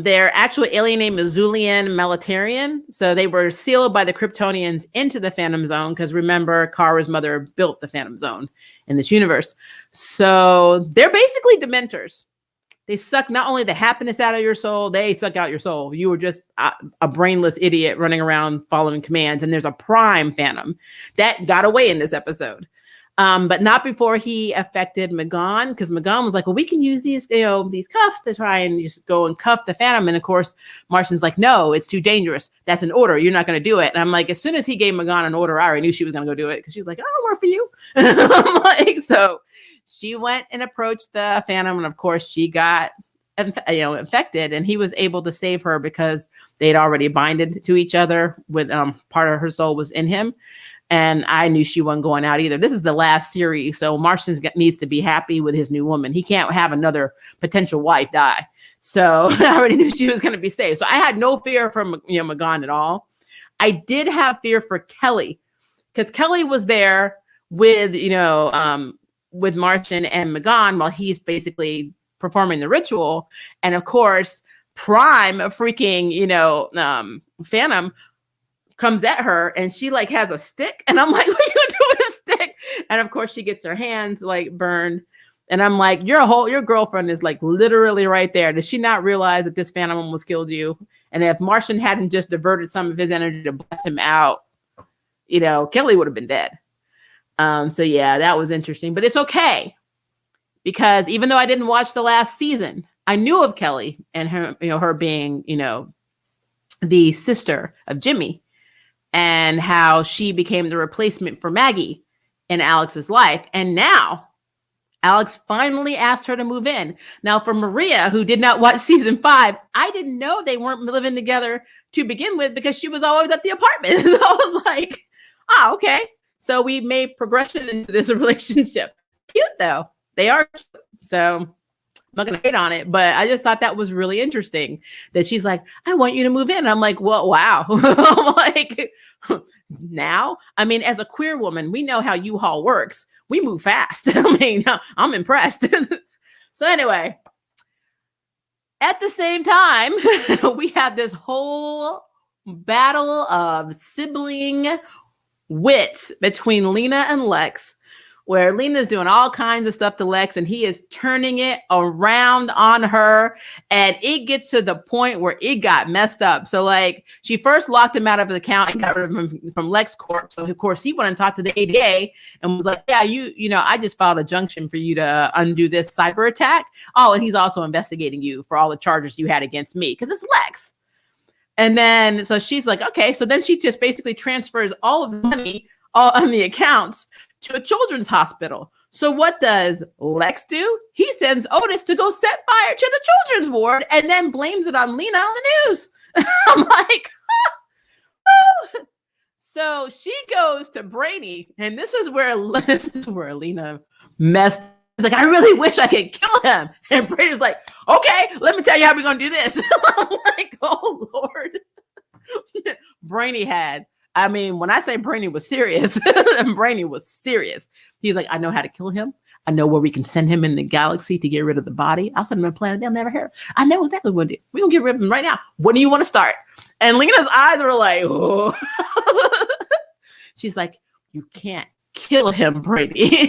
their actual alien name is Zulian Militarian. So they were sealed by the Kryptonians into the Phantom Zone, because remember, Kara's mother built the Phantom Zone in this universe. So they're basically Dementors. They suck not only the happiness out of your soul, they suck out your soul. You were just a brainless idiot running around following commands. And there's a prime Phantom that got away in this episode. But not before he affected McGonn, because McGonn was like, well, we can use these, these cuffs to try and just go and cuff the Phantom. And of course, Martian's like, no, it's too dangerous. That's an order. You're not going to do it. And I'm like, as soon as he gave McGonn an order, I already knew she was going to go do it, because she was like, oh, work for you. I'm like, so she went and approached the Phantom, and of course she got infected, and he was able to save her because they'd already binded to each other with part of her soul was in him. And I knew she wasn't going out either. This is the last series, so Martian needs to be happy with his new woman. He can't have another potential wife die. So I already knew she was going to be saved. So I had no fear for McGonn at all. I did have fear for Kelly, because Kelly was there with with Martian and McGonn while he's basically performing the ritual. And of course, Prime, a freaking Phantom, comes at her, and she like has a stick, and I'm like, what are you doing with a stick? And of course she gets her hands like burned, and I'm like, your girlfriend is like literally right there. Does she not realize that this Phantom almost killed you? And if Martian hadn't just diverted some of his energy to blast him out, Kelly would have been dead. So yeah, that was interesting, but it's okay, because even though I didn't watch the last season, I knew of Kelly and her, her being, the sister of Jimmy, and how she became the replacement for Maggie in Alex's life. And now Alex finally asked her to move in. Now, for Maria, who did not watch season 5, I didn't know they weren't living together to begin with, because she was always at the apartment. So I was like, okay. So we made progression into this relationship. Cute though. They are cute. So I'm not going to hate on it, but I just thought that was really interesting that she's like, I want you to move in. I'm like, well, wow. I'm like, now? I mean, as a queer woman, we know how U-Haul works. We move fast. I mean, I'm impressed. So anyway, at the same time, we have this whole battle of sibling wits between Lena and Lex, where Lena's doing all kinds of stuff to Lex, and he is turning it around on her. And it gets to the point where it got messed up. So like, she first locked him out of the account and got rid of him from LexCorp. So of course he went and talked to the ADA and was like, yeah, I just filed a junction for you to undo this cyber attack. Oh, and he's also investigating you for all the charges you had against me, because it's Lex. And then, so she's like, okay. So then she just basically transfers all of the money on the accounts to a children's hospital. So what does Lex do? He sends Otis to go set fire to the children's ward, and then blames it on Lena on the news. I'm like, oh. So she goes to Brady, and this is where Lena messed. She's like, I really wish I could kill him. And Brady's like, okay, let me tell you how we're gonna do this. I'm like, oh Lord. Brainy had. I mean, when I say Brainy was serious, Brainy was serious. He's like, I know how to kill him. I know where we can send him in the galaxy to get rid of the body. I'll send him to a planet they'll never hear. I know exactly what to do. We're going to get rid of him right now. When do you want to start? And Lena's eyes were like, oh. She's like, you can't kill him, Brady.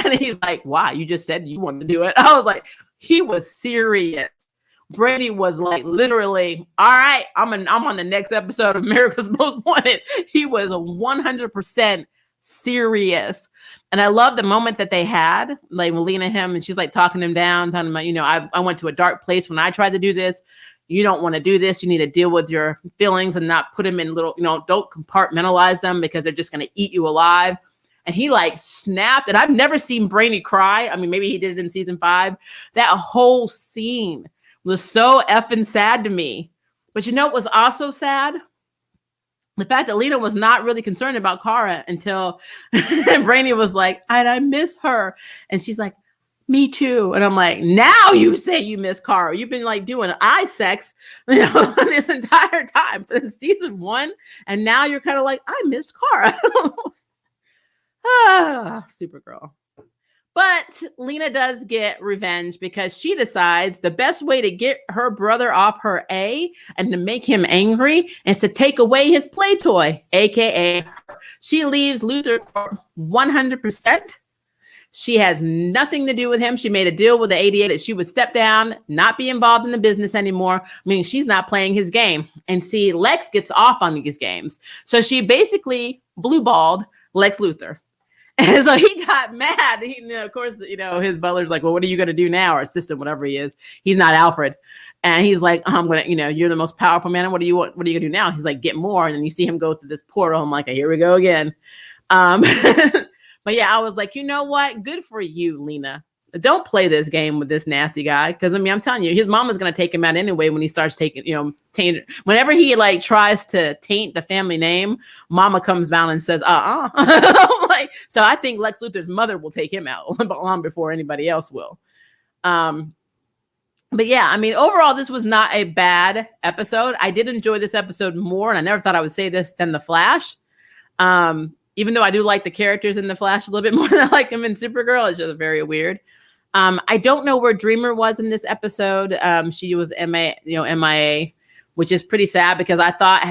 And he's like, why? You just said you wanted to do it. I was like, he was serious. Brady was like, literally, all right, I'm on the next episode of America's Most Wanted. He was 100% serious. And I love the moment that they had, like Lena and him, and she's like talking him down, telling him, I went to a dark place when I tried to do this. You don't want to do this. You need to deal with your feelings and not put them in little, don't compartmentalize them because they're just going to eat you alive. And he like snapped. And I've never seen Brainy cry. I mean, maybe he did it in season 5. That whole scene was so effing sad to me. But what was also sad? The fact that Lena was not really concerned about Kara until Brainy was like, I miss her. And she's like, me too. And I'm like, now you say you miss Kara. You've been like doing eye sex, this entire time in season 1. And now you're kind of like, I miss Kara. Supergirl. But Lena does get revenge because she decides the best way to get her brother off her A and to make him angry is to take away his play toy, aka she leaves Luthor for 100%. She has nothing to do with him. She made a deal with the ADA that she would step down, not be involved in the business anymore. I mean, she's not playing his game. And see, Lex gets off on these games. So she basically blue-balled Lex Luthor. And so he got mad. Of course, his butler's like, well, what are you going to do now? Or assistant, whatever he is. He's not Alfred. And he's like, I'm going to, you're the most powerful man. What are you going to do now? He's like, get more. And then you see him go through this portal. I'm like, here we go again. But yeah, I was like, you know what? Good for you, Lena. Don't play this game with this nasty guy. Because I'm telling you, his mama's going to take him out anyway when he starts taking, taint. Whenever he like tries to taint the family name, mama comes down and says, like, so I think Lex Luthor's mother will take him out long before anybody else will. But yeah, overall, this was not a bad episode. I did enjoy this episode more, and I never thought I would say this, than The Flash. Even though I do like the characters in The Flash a little bit more than I like him in Supergirl. It's just very weird. I don't know where Dreamer was in this episode. She was MIA, which is pretty sad because I thought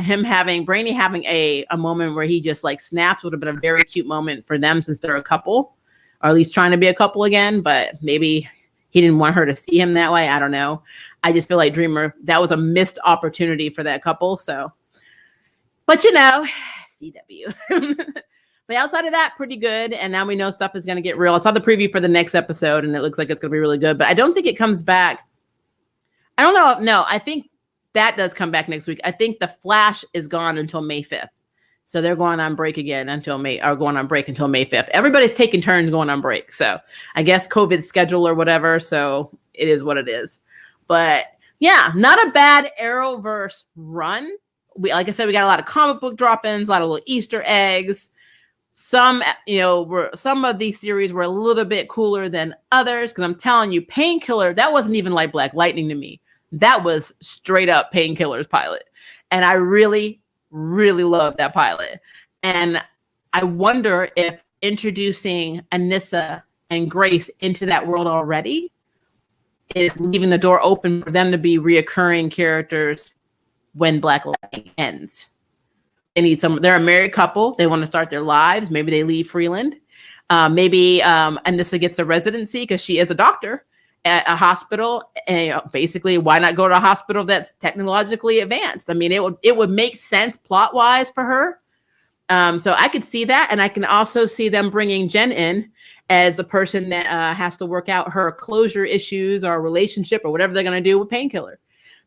Brainy having a moment where he just like snaps would have been a very cute moment for them since they're a couple, or at least trying to be a couple again. But maybe he didn't want her to see him that way. I don't know. I just feel like Dreamer, that was a missed opportunity for that couple. So, but CW. But outside of that, pretty good. And now we know stuff is going to get real. I saw the preview for the next episode and it looks like it's going to be really good, but I don't think it comes back. I don't know. No, I think that does come back next week. I think The Flash is gone until May 5th. So they're going on break again until May 5th. Everybody's taking turns going on break. So I guess COVID schedule or whatever. So it is what it is. But yeah, not a bad Arrowverse run. Like I said, we got a lot of comic book drop-ins, a lot of little Easter eggs. Some, some of these series were a little bit cooler than others. Because I'm telling you, Painkiller, that wasn't even like Black Lightning to me. That was straight up Painkiller's pilot. And I really, really love that pilot. And I wonder if introducing Anissa and Grace into that world already is leaving the door open for them to be reoccurring characters when Black Lightning ends. They're a married couple. They want to start their lives. Maybe they leave Freeland. Maybe Anissa gets a residency because she is a doctor at a hospital. And basically, why not go to a hospital that's technologically advanced? It would make sense plot-wise for her. So I could see that. And I can also see them bringing Jen in as the person that has to work out her closure issues or relationship or whatever they're going to do with Painkiller.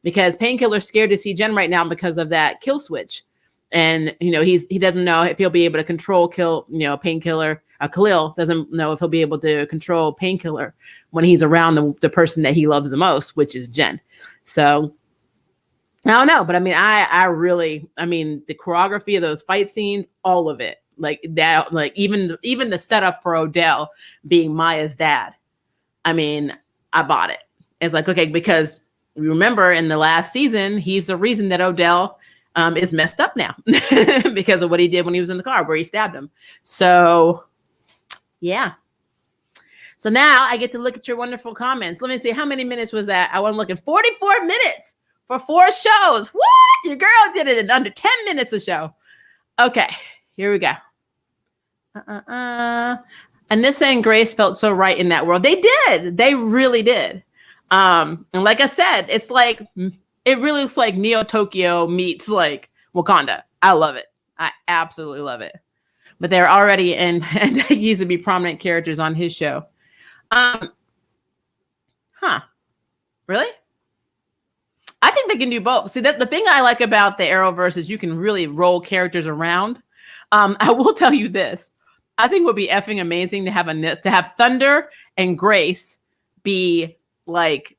Because Painkiller's scared to see Jen right now because of that kill switch. And, he doesn't know if he'll be able to control Painkiller. Khalil doesn't know if he'll be able to control Painkiller when he's around the person that he loves the most, which is Jen. So I don't know. But I really, the choreography of those fight scenes, all of it, like that, like even the setup for Odell being Maya's dad. I bought it. It's like, okay, because remember in the last season, he's the reason that Odell is messed up now because of what he did when he was in the car where he stabbed him. So yeah. So now I get to look at your wonderful comments. Let me see. How many minutes was that? I wasn't looking. 44 minutes for 4 shows. What? Your girl did it in under 10 minutes a show. Okay, here we go. Anissa and Grace felt so right in that world. They did. They really did. And like I said, it's like, it really looks like Neo Tokyo meets like Wakanda. I love it. I absolutely love it. But they're already in, and they used to be prominent characters on his show. Really? I think they can do both. See, the thing I like about the Arrowverse is you can really roll characters around. I will tell you this. I think it would be effing amazing to have Thunder and Grace be like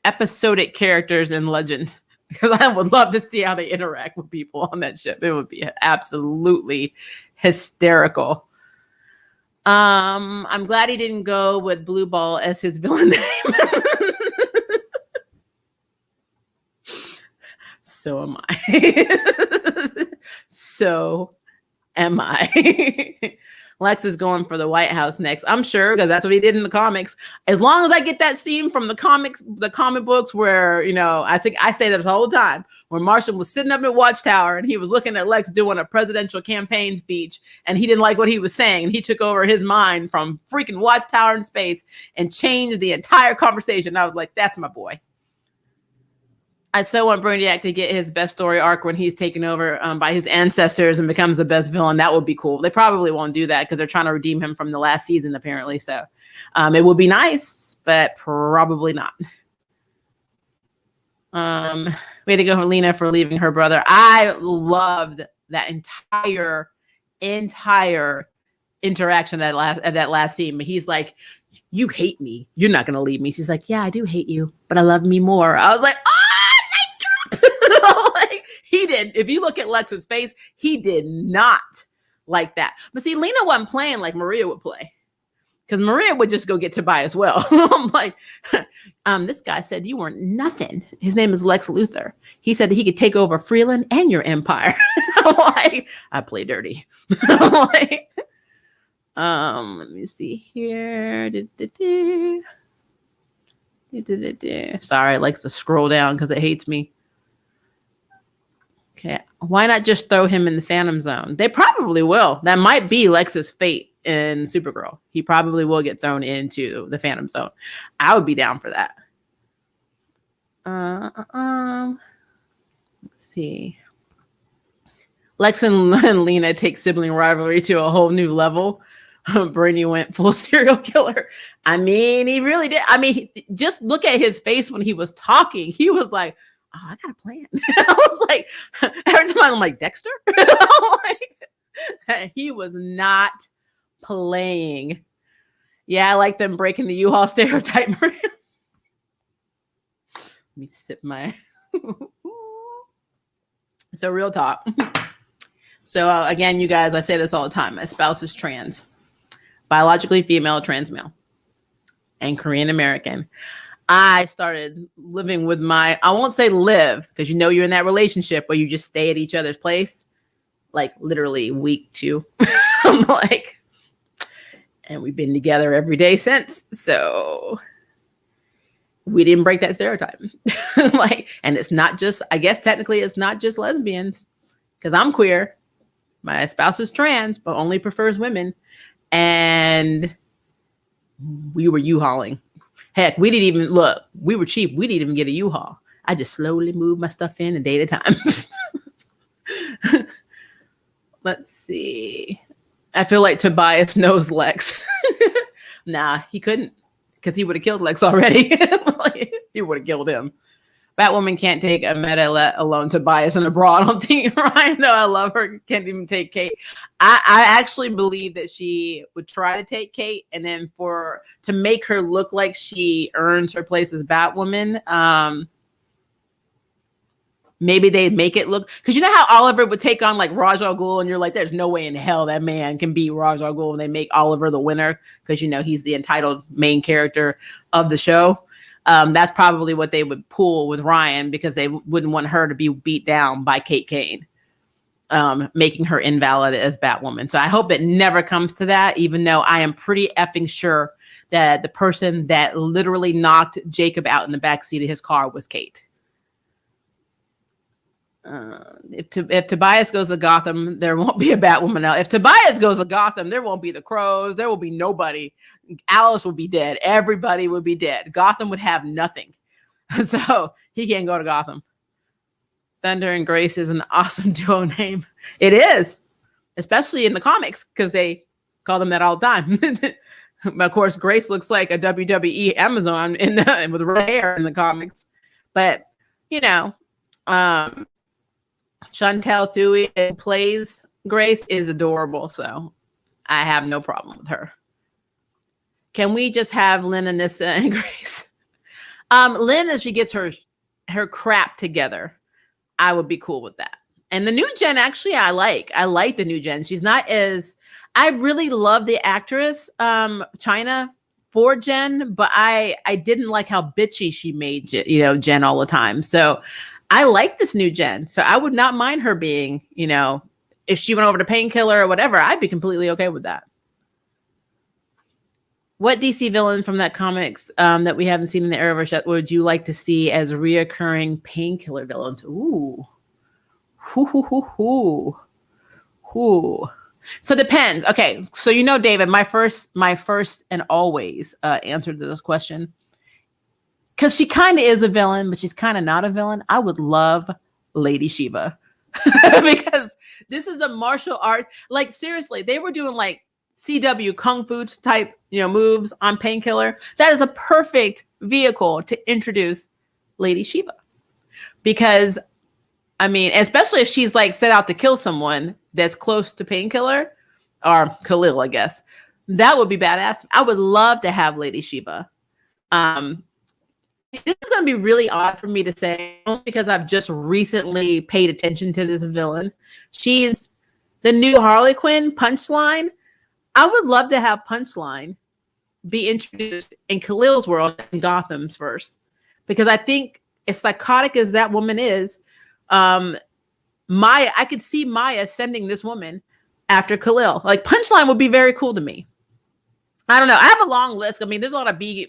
episodic characters in Legends, because I would love to see how they interact with people on that ship. It would be absolutely hysterical. I'm glad he didn't go with Blue Ball as his villain name. So am I. So am I. Lex is going for the White House next. I'm sure, because that's what he did in the comics. As long as I get that scene from the comic books where, you know, I say that the whole time, where Martian was sitting up at Watchtower and he was looking at Lex doing a presidential campaign speech, and he didn't like what he was saying, and he took over his mind from freaking Watchtower in space and changed the entire conversation. I was like, that's my boy. I so want Brainiac to get his best story arc when he's taken over by his ancestors and becomes the best villain. That would be cool. They probably won't do that because they're trying to redeem him from the last season, apparently. So it would be nice, but probably not. Way to go, Lena, for leaving her brother. I loved that entire interaction at that last scene. But he's like, "You hate me. You're not going to leave me." She's like, "Yeah, I do hate you, but I love me more." I was like, "Oh!" Like, he did. If you look at Lex's face, he did not like that. But see, Lena wasn't playing like Maria would play, because Maria would just go get Tobias well. I'm like, this guy said you weren't nothing. His name is Lex Luthor. He said that he could take over Freeland and your empire. I'm like, I play dirty. I'm like, let me see here. Sorry, it likes to scroll down because it hates me. Okay, why not just throw him in the Phantom Zone? They probably will. That might be Lex's fate in Supergirl. He probably will get thrown into the Phantom Zone. I would be down for that. Let's see. Lex and Lena take sibling rivalry to a whole new level. Brainy went full serial killer. I mean, he really did. I mean, just look at his face when he was talking. He was like, "Oh, I got a plan." I was like, every time I'm like, "Dexter?" Like, he was not playing. Yeah, I like them breaking the U-Haul stereotype. Let me sip my. So real talk. So again, you guys, I say this all the time. My spouse is trans, biologically female, trans male, and Korean American. I started living with I won't say live, because you know you're in that relationship where you just stay at each other's place, like literally week 2. I'm like, and we've been together every day since. So we didn't break that stereotype. Like, and it's not just, I guess technically it's not just lesbians, because I'm queer. My spouse is trans, but only prefers women. And we were U-hauling. Heck, we didn't even look. We were cheap. We didn't even get a U-Haul. I just slowly moved my stuff in a day at a time. Let's see. I feel like Tobias knows Lex. Nah, he couldn't, because he would have killed Lex already. He would have killed him. Batwoman can't take a meta, let alone Tobias and a bra. I don't think Ryan, though I love her, can't even take Kate. I actually believe that she would try to take Kate, and then to make her look like she earns her place as Batwoman, maybe they'd make it look, because you know how Oliver would take on like Ra's al Ghul, and you're like, there's no way in hell that man can beat Ra's al Ghul, and they make Oliver the winner because you know he's the entitled main character of the show. That's probably what they would pull with Ryan, because they wouldn't want her to be beat down by Kate Kane, making her invalid as Batwoman. So I hope it never comes to that, even though I am pretty effing sure that the person that literally knocked Jacob out in the backseat of his car was Kate. If Tobias goes to Gotham, there won't be a Batwoman now. If Tobias goes to Gotham, there won't be the Crows. There will be nobody. Alice will be dead. Everybody would be dead. Gotham would have nothing. So he can't go to Gotham. Thunder and Grace is an awesome duo name. It is, especially in the comics, because they call them that all the time. Of course, Grace looks like a WWE Amazon with red hair in the comics. But, you know, Chantal Thuy plays Grace is adorable, so I have no problem with her. Can we just have Lynn, Anissa, and Grace? Lynn, as she gets her crap together, I would be cool with that. And the new Jen, actually, I like the new Jen. She's not as, I really love the actress, China, for Jen, but I didn't like how bitchy she made, Jen all the time. So I like this new Jen. So I would not mind her being, if she went over to Painkiller or whatever, I'd be completely okay with that. What DC villain from that comics that we haven't seen in the Arrowverse yet would you like to see as reoccurring Painkiller villains? Ooh. So it depends. Okay, so David, my first and always answer to this question, because she kind of is a villain, but she's kind of not a villain. I would love Lady Shiva because this is a martial art. Like, seriously, they were doing like CW kung fu type, moves on Painkiller. That is a perfect vehicle to introduce Lady Shiva, because I mean, especially if she's like set out to kill someone that's close to Painkiller or Khalil, I guess that would be badass. I would love to have Lady Shiva. This is going to be really odd for me to say, only because I've just recently paid attention to this villain. She's the new Harley Quinn, Punchline. I would love to have Punchline be introduced in Khalil's world and Gotham's first, because I think as psychotic as that woman is, Maya, I could see Maya sending this woman after Khalil. Like, Punchline would be very cool to me. I don't know. I have a long list. I mean, there's a lot of B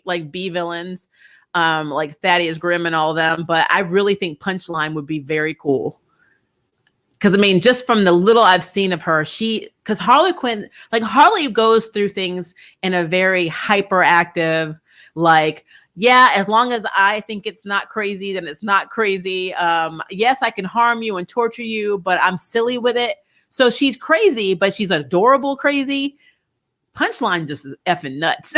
villains, like Thaddeus Grimm and all of them, but I really think Punchline would be very cool. Because, I mean, just from the little I've seen of her, because Harley Quinn, like, Harley goes through things in a very hyperactive, like, yeah, as long as I think it's not crazy, then it's not crazy. Yes, I can harm you and torture you, but I'm silly with it. So she's crazy, but she's adorable crazy. Punchline just is effing nuts.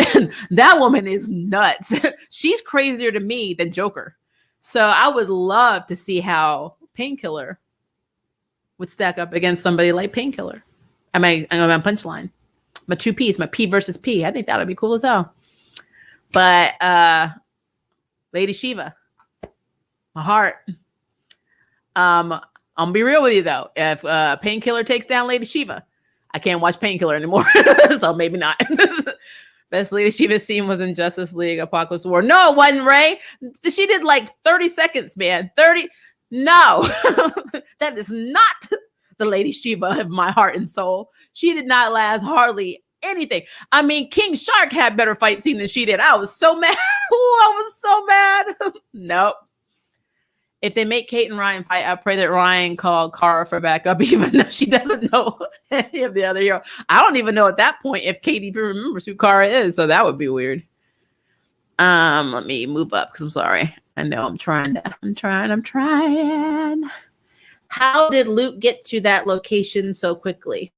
That woman is nuts. She's crazier to me than Joker. So I would love to see how Painkiller would stack up against somebody like Painkiller. I'm on Punchline. My two-piece, my P versus P. I think that would be cool as hell. But Lady Shiva, my heart. I'm gonna be real with you though. If Painkiller takes down Lady Shiva, I can't watch Painkiller anymore. So maybe not. Best Lady Shiva scene was in Justice League Apocalypse War. No, it wasn't, Ray. She did like 30 seconds, man. 30. No, that is not the Lady Shiva of my heart and soul. She did not last hardly anything. I mean, King Shark had better fight scene than she did. I was so mad. I was so mad. Nope. If they make Kate and Ryan fight, I pray that Ryan called Kara for backup, even though she doesn't know any of the other hero. I don't even know at that point if Kate even remembers who Kara is, so that would be weird. Let me move up because I'm sorry. I know I'm trying. How did Luke get to that location so quickly?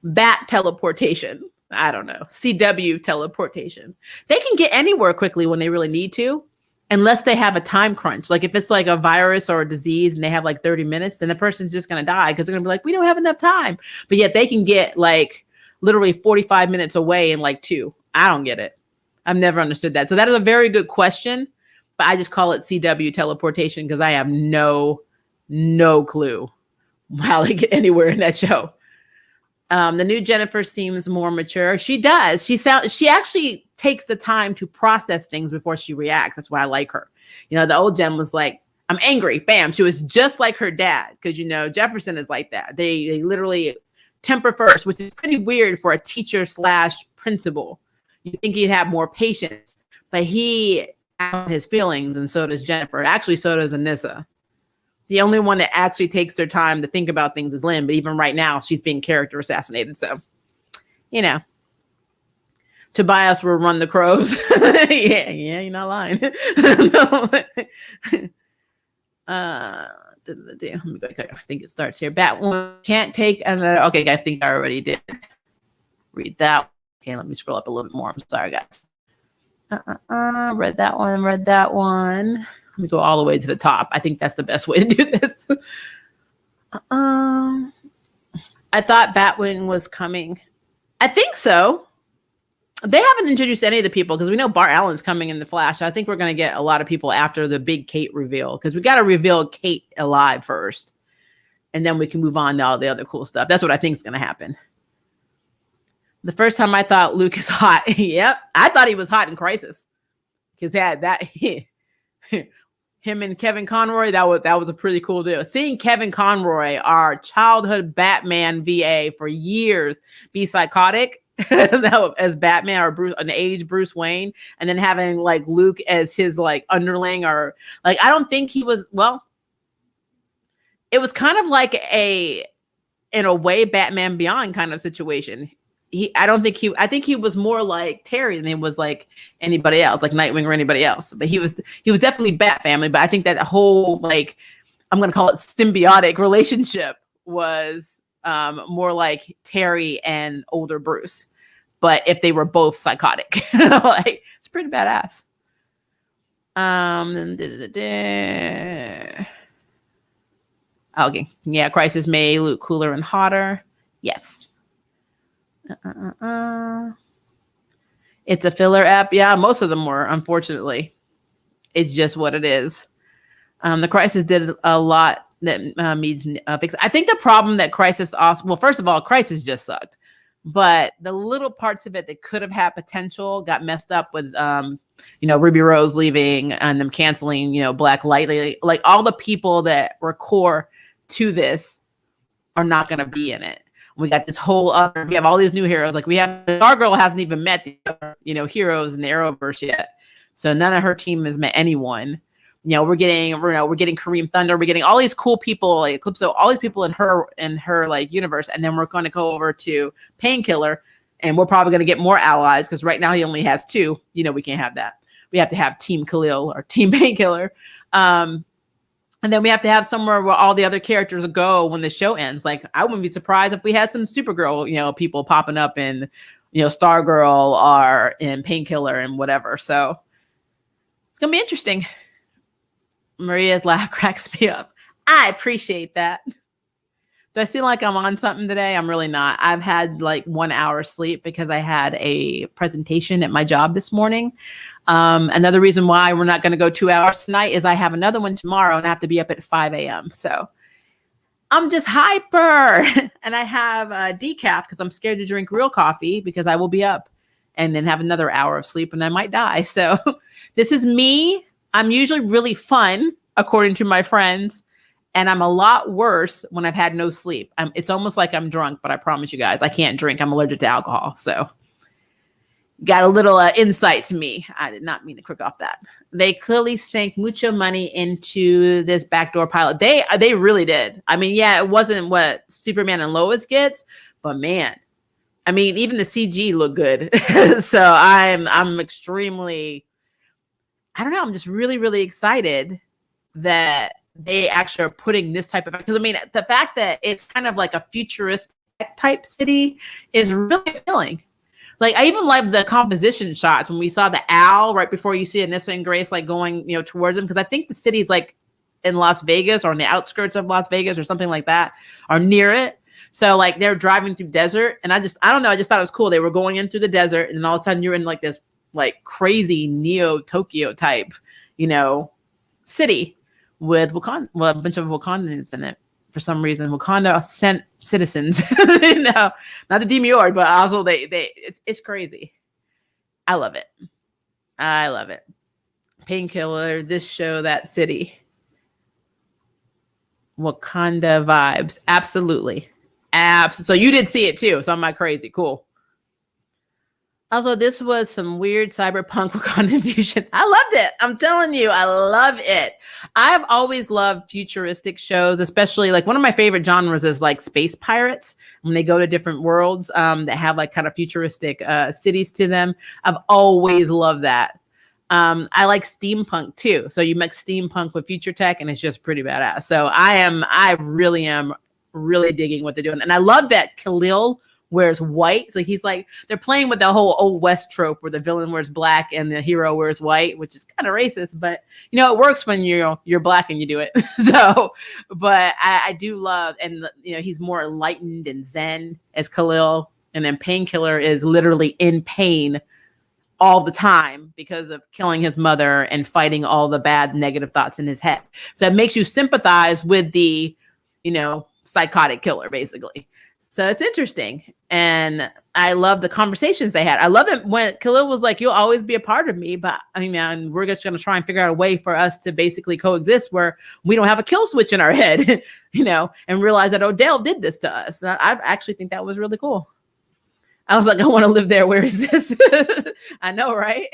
Bat teleportation. I don't know. CW teleportation. They can get anywhere quickly when they really need to, unless they have a time crunch. Like if it's like a virus or a disease and they have like 30 minutes, then the person's just going to die because they're going to be like, we don't have enough time. But yet they can get like literally 45 minutes away in like 2. I don't get it. I've never understood that. So that is a very good question, but I just call it CW teleportation because I have no clue how they get anywhere in that show. The new Jennifer seems more mature. She does. She actually takes the time to process things before she reacts. That's why I like her. The old Jen was like, I'm angry. Bam. She was just like her dad. Because, Jefferson is like that. They literally temper first, which is pretty weird for a teacher / principal. You think he'd have more patience, but he has his feelings, and so does Jennifer. Actually, so does Anissa. The only one that actually takes their time to think about things is Lynn, but even right now, she's being character assassinated. So, you know, Tobias will run the crows. yeah, you're not lying. Let me go. I think it starts here. Batwoman can't take another. Okay, I think I already did read that. Okay, let me scroll up a little bit more. I'm sorry, guys. Read that one. Let me go all the way to the top. I think that's the best way to do this. I thought Batwing was coming. I think so. They haven't introduced any of the people because we know Bart Allen's coming in the Flash. I think we're going to get a lot of people after the big Kate reveal because we got to reveal Kate alive first. And then we can move on to all the other cool stuff. That's what I think is going to happen. The first time I thought Luke is hot. Yep. I thought he was hot in Crisis. Because him and Kevin Conroy, that was a pretty cool deal. Seeing Kevin Conroy, our childhood Batman VA for years, be psychotic as Batman or Bruce, an aged Bruce Wayne, and then having like Luke as his like underling or like I don't think he was it was kind of like in a way Batman Beyond kind of situation. I think he was more like Terry than he was like anybody else, like Nightwing or anybody else. But he was definitely Bat Family. But I think that whole like I'm going to call it symbiotic relationship was more like Terry and older Bruce. But if they were both psychotic, like it's pretty badass. Okay, yeah, Crisis made Luke cooler and hotter. Yes. It's a filler app. Yeah, most of them were, unfortunately. It's just what it is. The Crisis did a lot that needs fix. I think the problem that Crisis also, well, first of all, Crisis just sucked. But the little parts of it that could have had potential got messed up with, Ruby Rose leaving and them canceling, Black Light. Like all the people that were core to this are not going to be in it. We got this whole other, we have all these new heroes. Like we have, Stargirl hasn't even met the other, heroes in the Arrowverse yet. So none of her team has met anyone. We're getting Kareem Thunder. We're getting all these cool people, like Eclipso, all these people in her like universe. And then we're going to go over to Painkiller and we're probably going to get more allies because right now he only has 2. We can't have that. We have to have Team Khalil or Team Painkiller. And then we have to have somewhere where all the other characters go when the show ends. Like, I wouldn't be surprised if we had some Supergirl, people popping up in, Stargirl or in Painkiller and whatever. So it's going to be interesting. Maria's laugh cracks me up. I appreciate that. Do I seem like I'm on something today? I'm really not. I've had like 1 hour sleep because I had a presentation at my job this morning. Another reason why we're not going to go 2 hours tonight is I have another one tomorrow and I have to be up at 5 a.m. So I'm just hyper. And I have decaf because I'm scared to drink real coffee because I will be up and then have another hour of sleep and I might die. So this is me. I'm usually really fun, according to my friends. And I'm a lot worse when I've had no sleep. It's almost like I'm drunk, but I promise you guys, I can't drink. I'm allergic to alcohol. So got a little insight to me. I did not mean to click off that. They clearly sank mucho money into this backdoor pilot. They really did. I mean, yeah, it wasn't what Superman and Lois gets, but man, I mean, even the CG looked good. So I'm extremely, I don't know. I'm just really, really excited that they actually are putting this type of, because I mean, the fact that it's kind of like a futuristic type city is really appealing. Like I even like the composition shots when we saw the owl right before you see Anissa and Grace like going, towards them. Because I think the city's like in Las Vegas or on the outskirts of Las Vegas or something like that, or near it. So like they're driving through desert, and I don't know. I just thought it was cool. They were going in through the desert, and then all of a sudden you're in like this like crazy Neo Tokyo type, city with Wakanda, a bunch of Wakandans in it. For some reason, Wakanda sent citizens. No, not the demurred, but also it's crazy. I love it. I love it. Painkiller, this show, that city. Wakanda vibes. Absolutely. So you did see it too. So I'm not crazy. Cool. Also, this was some weird cyberpunk Wakanda fusion. I loved it. I'm telling you, I love it. I've always loved futuristic shows, especially like one of my favorite genres is like space pirates when they go to different worlds that have like kind of futuristic cities to them. I've always loved that. I like steampunk too. So you mix steampunk with future tech and it's just pretty badass. So I really am really digging what they're doing. And I love that Khalil wears white. So he's like, they're playing with the whole old West trope where the villain wears black and the hero wears white, which is kind of racist, but you know, it works when you're black and you do it. So, but I do love, and you know, he's more enlightened and zen as Khalil. And then Painkiller is literally in pain all the time because of killing his mother and fighting all the bad negative thoughts in his head. So it makes you sympathize with the, you know, psychotic killer basically. So it's interesting. And I love the conversations they had. I love it when Khalil was like, you'll always be a part of me, but I mean, man, we're just going to try and figure out a way for us to basically coexist where we don't have a kill switch in our head, you know, and realize that Odell did this to us. I actually think that was really cool. I was like, I want to live there. Where is this? I know, right?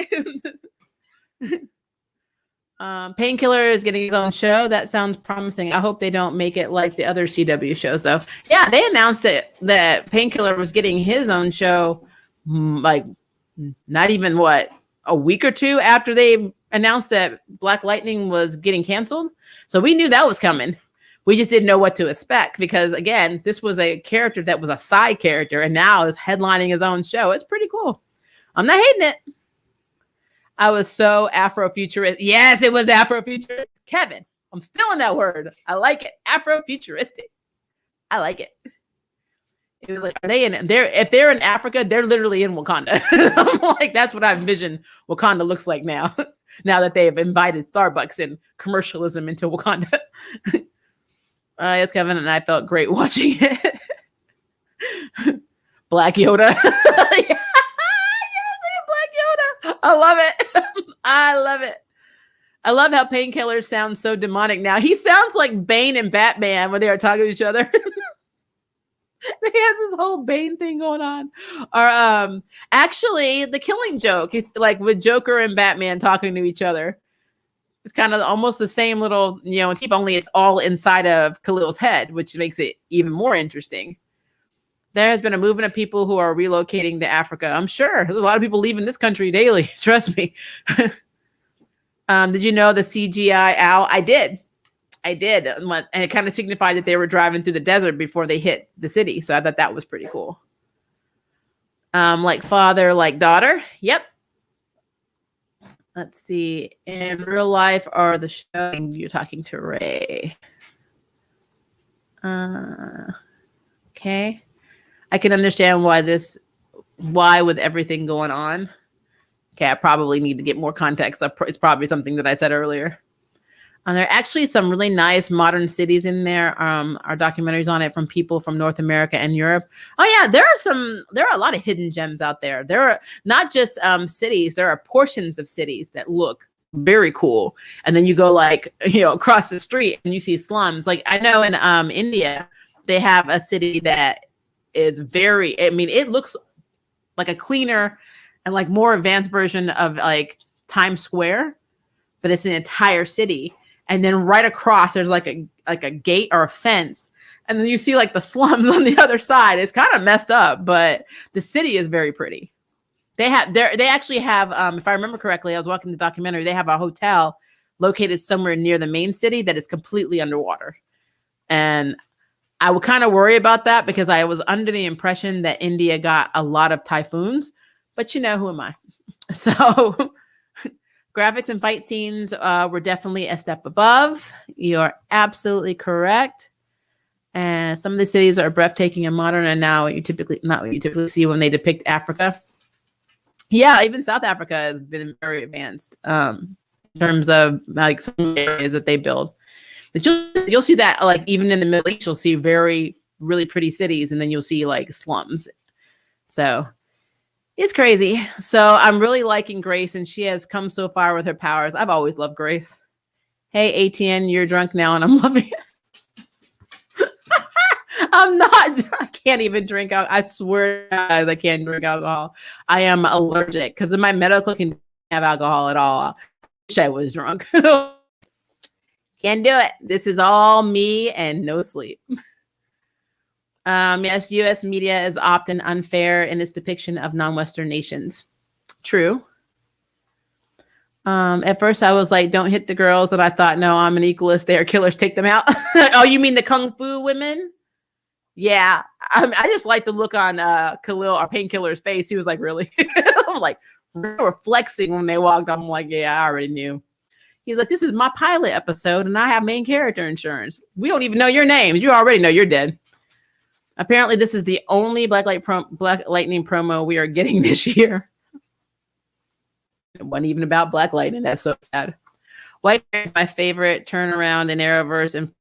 Painkiller is getting his own show. That sounds promising. I hope they don't make it like the other CW shows, though. Yeah, they announced that Painkiller was getting his own show, like not even a week or two after they announced that Black Lightning was getting canceled. So we knew that was coming. We just didn't know what to expect because, again, this was a character that was a side character and now is headlining his own show. It's pretty cool. I'm not hating it. I was so Afrofuturistic. Yes, it was Afrofuturistic. Kevin, I'm still in that word. I like it. Afrofuturistic. I like it. It was like, if they're in Africa, they're literally in Wakanda. I'm like, that's what I envision Wakanda looks like now. Now that they have invited Starbucks and commercialism into Wakanda. Yes, Kevin and I felt great watching it. Black Yoda. Yeah. I love it. I love it. I love how Painkiller sounds so demonic now. He sounds like Bane and Batman when they are talking to each other. He has this whole Bane thing going on. Or actually, the Killing Joke. He's like with Joker and Batman talking to each other. It's kind of almost the same little, you know, only it's all inside of Khalil's head, which makes it even more interesting. There has been a movement of people who are relocating to Africa. I'm sure there's a lot of people leaving this country daily. Trust me. Did you know the CGI owl? I did. And it kind of signified that they were driving through the desert before they hit the city. So I thought that was pretty cool. Like father, like daughter. Yep. Let's see. In real life or the show, you're talking to Ray. Okay. I can understand why with everything going on. Okay, I probably need to get more context. It's probably something that I said earlier. There are actually some really nice modern cities in there. Our documentaries on it from people from North America and Europe. Oh yeah, there are a lot of hidden gems out there. There are not just cities, there are portions of cities that look very cool. And then you go like, you know, across the street and you see slums. Like I know in India, they have a city that is it looks like a cleaner and like more advanced version of like Times Square, but it's an entire city. And then right across there's like a gate or a fence. And then you see like the slums on the other side. It's kind of messed up, but the city is very pretty. They actually have, if I remember correctly, I was watching the documentary, they have a hotel located somewhere near the main city that is completely underwater. And I would kind of worry about that because I was under the impression that India got a lot of typhoons, but you know, who am I? So graphics and fight scenes were definitely a step above. You're absolutely correct. And some of the cities are breathtaking and modern and now not what you typically see when they depict Africa. Yeah, even South Africa has been very advanced in terms of like some areas that they build. But you'll see that like even in the Middle East, you'll see really pretty cities, and then you'll see like slums. So it's crazy. So I'm really liking Grace, and she has come so far with her powers. I've always loved Grace. Hey, ATN, you're drunk now, and I'm loving it. I'm not drunk. can't even drink alcohol. I swear I can't drink alcohol. I am allergic because of my medical condition. Have alcohol at all. I wish I was drunk. Can't do it. This is all me and no sleep. Yes, U.S. media is often unfair in its depiction of non-Western nations. True. At first I was like, don't hit the girls. And I thought, no, I'm an equalist. They are killers. Take them out. Oh, you mean the Kung Fu women? Yeah. I just like the look on Khalil, our painkiller's face. He was like, really? I was like, they were flexing when they walked. I'm like, yeah, I already knew. He's like, this is my pilot episode and I have main character insurance. We don't even know your names. You already know you're dead. Apparently, this is the only Black Lightning promo we are getting this year. It wasn't even about Black Lightning. That's so sad. White Bear is my favorite turnaround in Arrowverse, and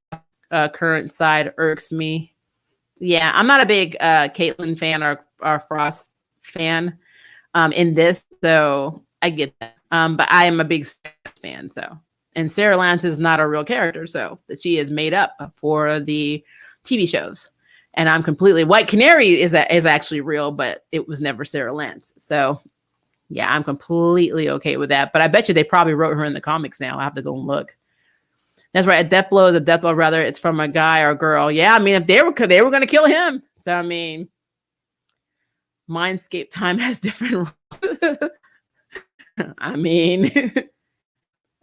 current side irks me. Yeah, I'm not a big Caitlyn fan or Frost fan in this, so I get that. But I am a big fan, so. And Sarah Lance is not a real character, so that she is made up for the TV shows. And I'm completely White Canary is actually real, but it was never Sarah Lance. So yeah, I'm completely okay with that. But I bet you they probably wrote her in the comics now. I have to go and look. That's right. A death blow is a death blow, whether it's from a guy or a girl. Yeah, I mean, if they were going to kill him. So I mean, Mindscape Time has different. I mean,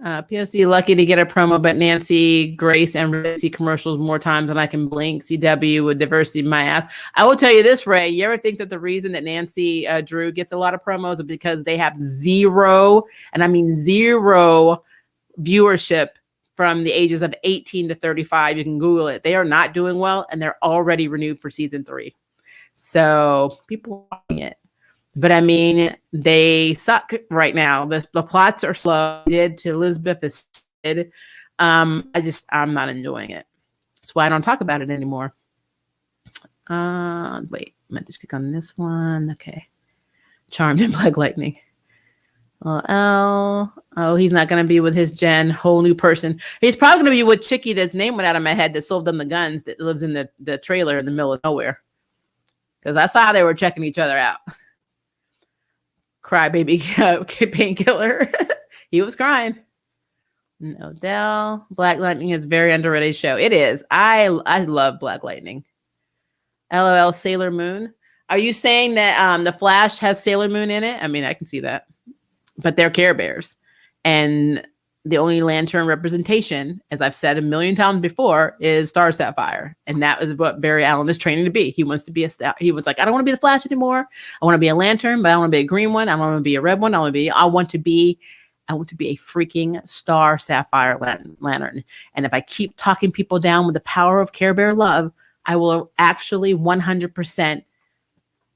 PSD lucky to get a promo, but Nancy, Grace, and Ray see commercials more times than I can blink. CW with diversity my ass. I will tell you this, Ray. You ever think that the reason that Nancy Drew gets a lot of promos is because they have zero, and I mean zero, viewership from the ages of 18 to 35. You can Google it. They are not doing well, and they're already renewed for season 3. So people are watching it. But I mean, they suck right now. The plots are slow. Did to Elizabeth is did. I'm not enjoying it. That's why I don't talk about it anymore. Wait, I might just click on this one. Okay. Charmed and Black Lightning. Oh, he's not going to be with his Jen, whole new person. He's probably going to be with Chicky that's name went out of my head that sold them the guns that lives in the trailer in the middle of nowhere. Because I saw how they were checking each other out. Crybaby painkiller. He was crying. Odell. Black Lightning is a very underrated show. It is. I love Black Lightning. LOL Sailor Moon. Are you saying that the Flash has Sailor Moon in it? I mean, I can see that. But they're Care Bears. And the only Lantern representation, as I've said a million times before, is Star Sapphire. And that is what Barry Allen is training to be. He wants to be he was like, I don't want to be the Flash anymore. I want to be a Lantern, but I want to be a green one. I want to be a red one. I want to be a freaking Star Sapphire Lantern. And if I keep talking people down with the power of Care Bear love, I will actually 100%,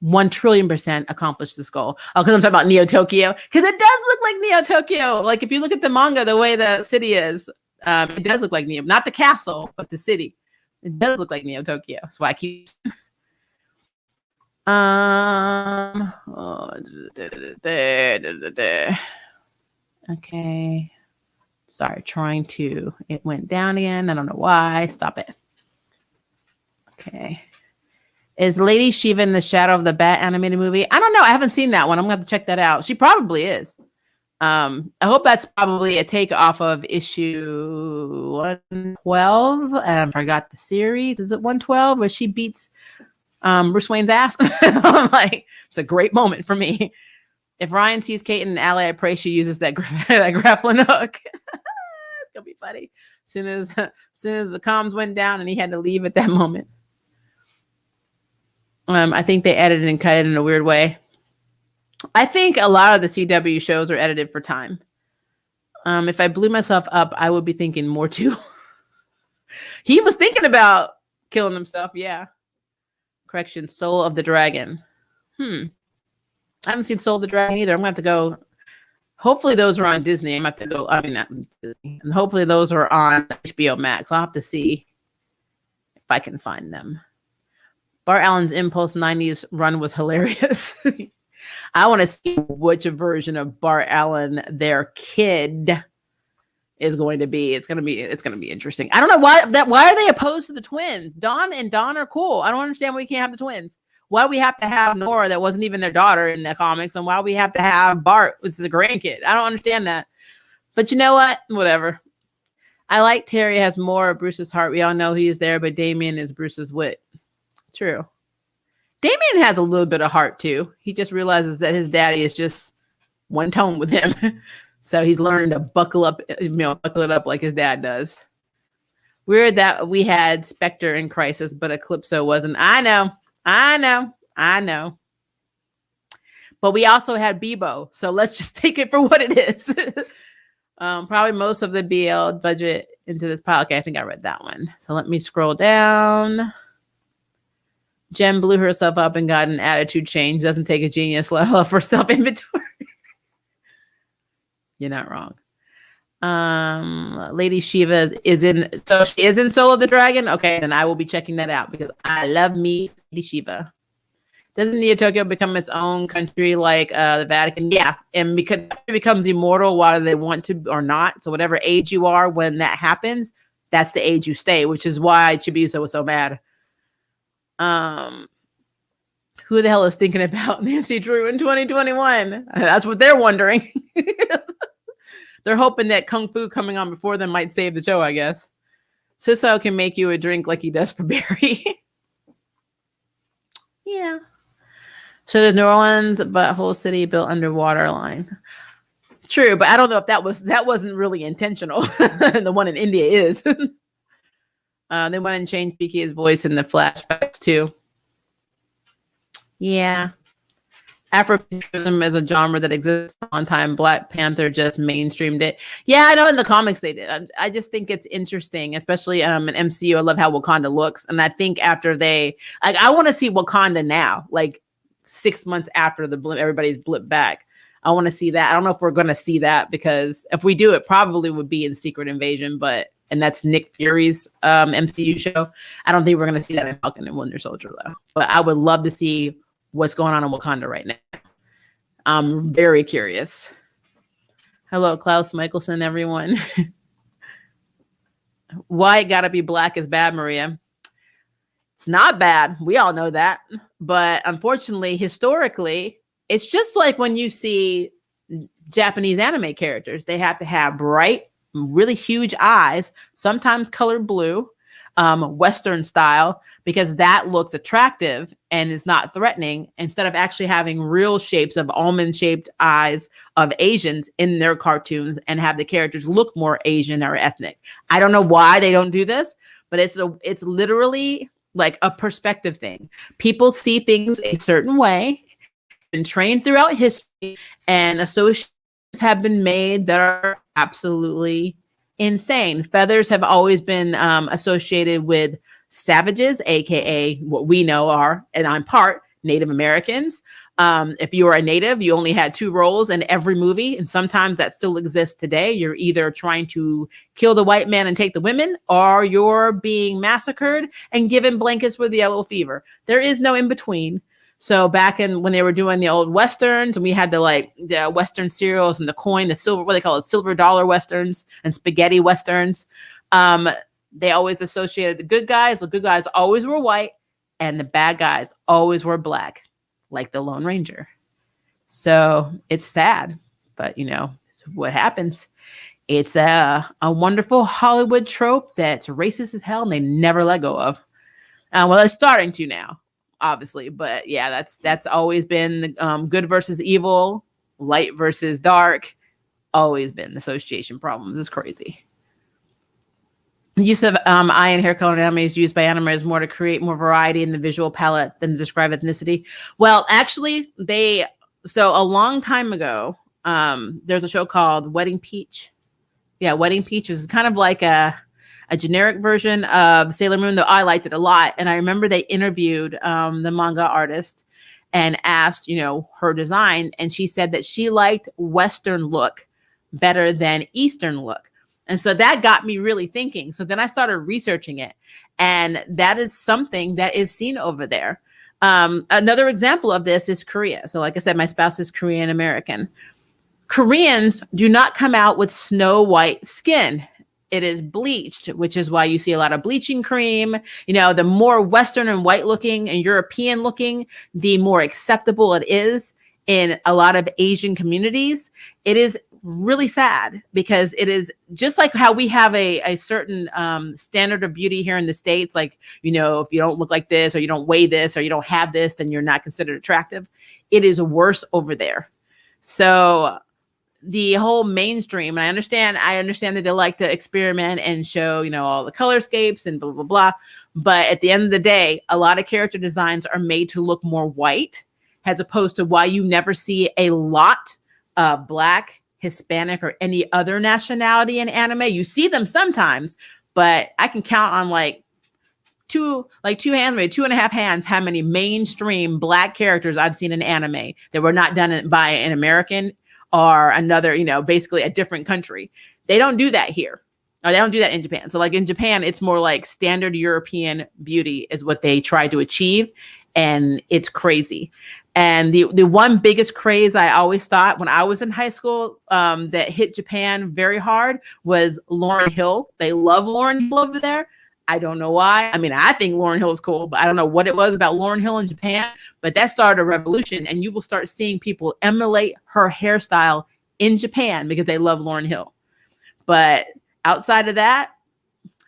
1,000,000,000% accomplish this goal. Oh, because I'm talking about Neo Tokyo. Because it does look like Neo Tokyo. Like if you look at the manga, the way the city is, it does look like Neo. Not the castle, but the city. It does look like Neo Tokyo. That's why I keep. Okay. Sorry, it went down again. I don't know why. Stop it. Okay. Is Lady Shiva in the Shadow of the Bat animated movie? I don't know. I haven't seen that one. I'm going to have to check that out. She probably is. I hope that's probably a take off of issue 112. I forgot the series. Is it 112 where she beats Bruce Wayne's ass? I'm like, it's a great moment for me. If Ryan sees Kate and Ally, I pray she uses that grappling hook. It's going to be funny. As soon as the comms went down and he had to leave at that moment. I think they edited and cut it in a weird way. I think a lot of the CW shows are edited for time. If I blew myself up, I would be thinking more too. He was thinking about killing himself. Yeah. Correction. Soul of the Dragon. I haven't seen Soul of the Dragon either. I'm going to have to go. Hopefully those are on Disney. I'm going to have to go. I mean, not Disney. And hopefully those are on HBO Max. I'll have to see if I can find them. Bart Allen's Impulse 90s run was hilarious. I want to see which version of Bart Allen their kid is going to be. It's going to be interesting. I don't know why are they opposed to the twins? Dawn and Dawn are cool. I don't understand why we can't have the twins. Why we have to have Nora that wasn't even their daughter in the comics, and why we have to have Bart, which is a grandkid. I don't understand that. But you know what? Whatever. I like Terry has more of Bruce's heart. We all know he is there, but Damian is Bruce's wit. True. Damian has a little bit of heart too. He just realizes that his daddy is just one tone with him. So he's learning to buckle it up like his dad does. Weird that we had Spectre in Crisis, but Eclipso wasn't. I know. But we also had Bebo. So let's just take it for what it is. Probably most of the BL budget into this pile. Okay, I think I read that one. So let me scroll down. Jen blew herself up and got an attitude change. Doesn't take a genius level for self-inventory. You're not wrong. Lady Shiva is in Soul of the Dragon. Okay, then I will be checking that out because I love me Lady Shiva. Doesn't Neo Tokyo become its own country like the Vatican? Yeah, and because it becomes immortal whether they want to or not. So whatever age you are when that happens, that's the age you stay, which is why Chibiusa was so mad. Who the hell is thinking about Nancy Drew in 2021? That's what they're wondering. They're hoping that Kung Fu coming on before them might save the show, I guess. Siso can make you a drink like he does for Barry. Yeah. So there's New Orleans, but whole city built underwater line. True, but I don't know if that wasn't really intentional. The one in India is. They went and changed PK's voice in the flashbacks too. Yeah. Afrofuturism is a genre that exists for a long time. Black Panther just mainstreamed it. Yeah, I know in the comics they did. I just think it's interesting, especially in MCU. I love how Wakanda looks. And I think after I want to see Wakanda now, like 6 months after the blip, everybody's blipped back. I want to see that. I don't know if we're going to see that because if we do, it probably would be in Secret Invasion, and that's Nick Fury's MCU show. I don't think we're going to see that in Falcon and Winter Soldier though. But I would love to see what's going on in Wakanda right now. I'm very curious. Hello, Klaus Michelson, everyone. Why it gotta be black is bad, Maria. It's not bad. We all know that. But unfortunately, historically, it's just like when you see Japanese anime characters. They have to have bright, really huge eyes, sometimes colored blue, Western style, because that looks attractive and is not threatening, instead of actually having real shapes of almond-shaped eyes of Asians in their cartoons and have the characters look more Asian or ethnic. I don't know why they don't do this, but it's literally like a perspective thing. People see things a certain way, been trained throughout history, and associations have been made that are absolutely insane. Feathers have always been associated with savages, aka what we know are, and I'm part Native Americans. If you were a native, you only had 2 roles in every movie, and sometimes that still exists today. You're either trying to kill the white man and take the women, or you're being massacred and given blankets with yellow fever. There is no in between. So back when they were doing the old Westerns, and we had the Western cereals and the coin, the silver, what they call it, silver dollar Westerns and spaghetti Westerns. They always associated the good guys. The good guys always were white, and the bad guys always were black, like the Lone Ranger. So it's sad, but it's what happens. It's a wonderful Hollywood trope that's racist as hell, and they never let go of. Well, they're starting to now, obviously, but yeah, that's always been good versus evil, light versus dark. Always been association problems. It's crazy. Use of eye and hair color in anime is used by animators more to create more variety in the visual palette than to describe ethnicity. Well, actually, so a long time ago, there's a show called Wedding Peach. Yeah, Wedding Peach is kind of like a generic version of Sailor Moon, though I liked it a lot. And I remember they interviewed the manga artist and asked, her design. And she said that she liked Western look better than Eastern look. And so that got me really thinking. So then I started researching it. And that is something that is seen over there. Another example of this is Korea. So like I said, my spouse is Korean American. Koreans do not come out with snow white skin. It is bleached, which is why you see a lot of bleaching cream. You know, the more Western and white looking and European looking, the more acceptable it is in a lot of Asian communities. It is really sad because it is just like how we have a certain standard of beauty here in the States. Like, you know, if you don't look like this or you don't weigh this or you don't have this, then you're not considered attractive. It is worse over there. So the whole mainstream, and I understand that they like to experiment and show, you know, all the colorscapes and blah, blah, blah. But at the end of the day, a lot of character designs are made to look more white, as opposed to why you never see a lot of Black, Hispanic, or any other nationality in anime. You see them sometimes, but I can count on two hands, maybe 2.5 hands, how many mainstream Black characters I've seen in anime that were not done by an American or another, you know, basically a different country. They don't do that here, or they don't do that in Japan. So like in Japan, it's more like standard European beauty is what they try to achieve. And it's crazy. And the one biggest craze I always thought when I was in high school that hit Japan very hard was Lauryn Hill. They love Lauryn Hill over there. I don't know why. I mean, I think Lauryn Hill is cool, but I don't know what it was about Lauryn Hill in Japan, but that started a revolution, and you will start seeing people emulate her hairstyle in Japan because they love Lauryn Hill. But outside of that,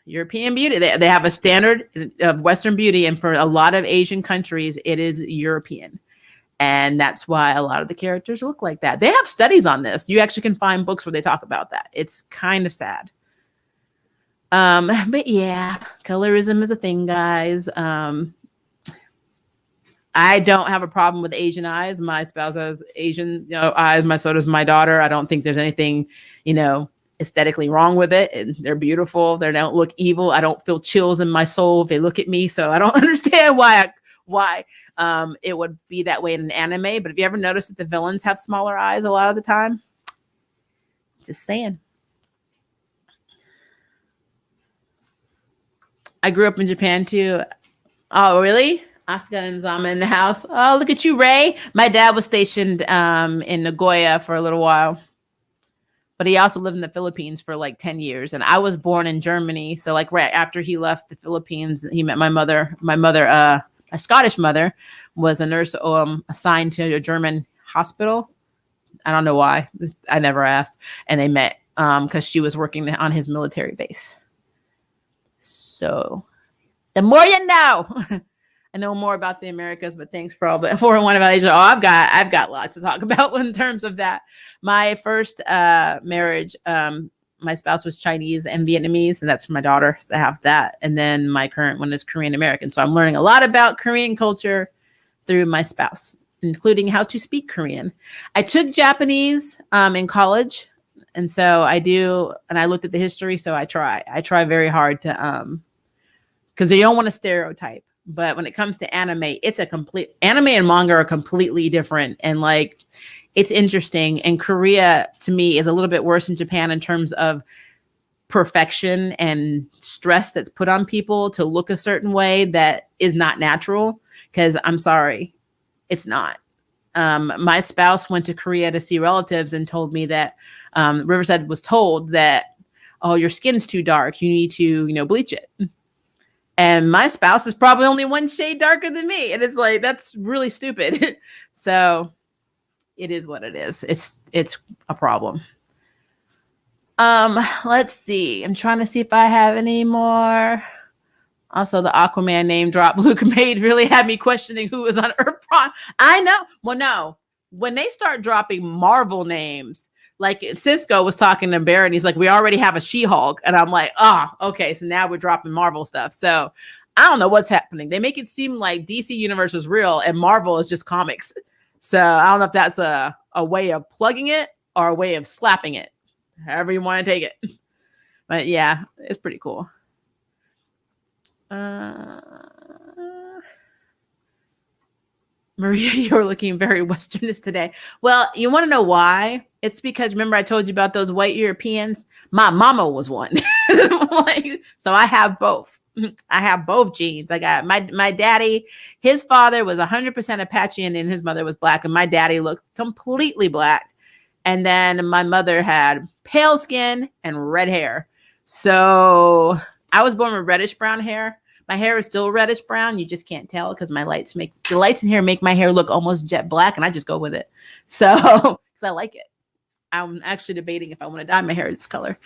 European beauty, they have a standard of Western beauty, and for a lot of Asian countries, it is European. And that's why a lot of the characters look like that. They have studies on this. You actually can find books where they talk about that. It's kind of sad. But yeah, colorism is a thing, guys. I don't have a problem with Asian eyes. My spouse has Asian, you know, eyes. So does my daughter. I don't think there's anything, you know, aesthetically wrong with it. And they're beautiful. They don't look evil. I don't feel chills in my soul if they look at me. So I don't understand why it would be that way in an anime. But have you ever noticed that the villains have smaller eyes a lot of the time? Just saying. I grew up in Japan too. Oh, really? Asuka and Zama in the house. Oh, look at you, Ray. My dad was stationed in Nagoya for a little while, but he also lived in the Philippines for like 10 years. And I was born in Germany. So like right after he left the Philippines, he met my mother. My Scottish mother was a nurse assigned to a German hospital. I don't know why. I never asked. And they met because she was working on his military base. So the more you know. I know more about the Americas, but thanks for all. But 401 about Asia. Oh, I've got lots to talk about in terms of that. My first marriage, my spouse was Chinese and Vietnamese, and that's for my daughter. So I have that. And then my current one is Korean American. So I'm learning a lot about Korean culture through my spouse, including how to speak Korean. I took Japanese in college. And so I do, and I looked at the history. So I try very hard to, because they don't want to stereotype. But when it comes to anime, anime and manga are completely different. And like, it's interesting. And Korea, to me, is a little bit worse than Japan in terms of perfection and stress that's put on people to look a certain way that is not natural. Because I'm sorry, it's not. My spouse went to Korea to see relatives and told me that Riverside was told that, oh, your skin's too dark. You need to, bleach it. And my spouse is probably only one shade darker than me. And it's like, that's really stupid. So it is what it is. It's a problem. Let's see. I'm trying to see if I have any more. Also, the Aquaman name drop Luke made really had me questioning who was on Earth Prime. I know. Well, no. When they start dropping Marvel names, like Cisco was talking to Barrett, and he's like, we already have a She-Hulk. And I'm like, okay. So now we're dropping Marvel stuff. So I don't know what's happening. They make it seem like DC Universe is real and Marvel is just comics. So I don't know if that's a way of plugging it or a way of slapping it. However you want to take it. But yeah, it's pretty cool. Maria, you're looking very Westernist today. Well, you want to know why? It's because, remember I told you about those white Europeans? My mama was one. So I have both. I have both genes. I got my daddy, his father was 100% Apache and his mother was Black. And my daddy looked completely Black. And then my mother had pale skin and red hair. So I was born with reddish brown hair. My hair is still reddish brown. You just can't tell because the lights in here make my hair look almost jet black, and I just go with it. So because I like it. I'm actually debating if I want to dye my hair this color.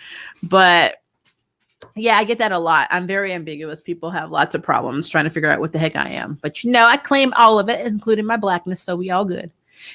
But yeah, I get that a lot. I'm very ambiguous. People have lots of problems trying to figure out what the heck I am. But I claim all of it, including my blackness. So we all good.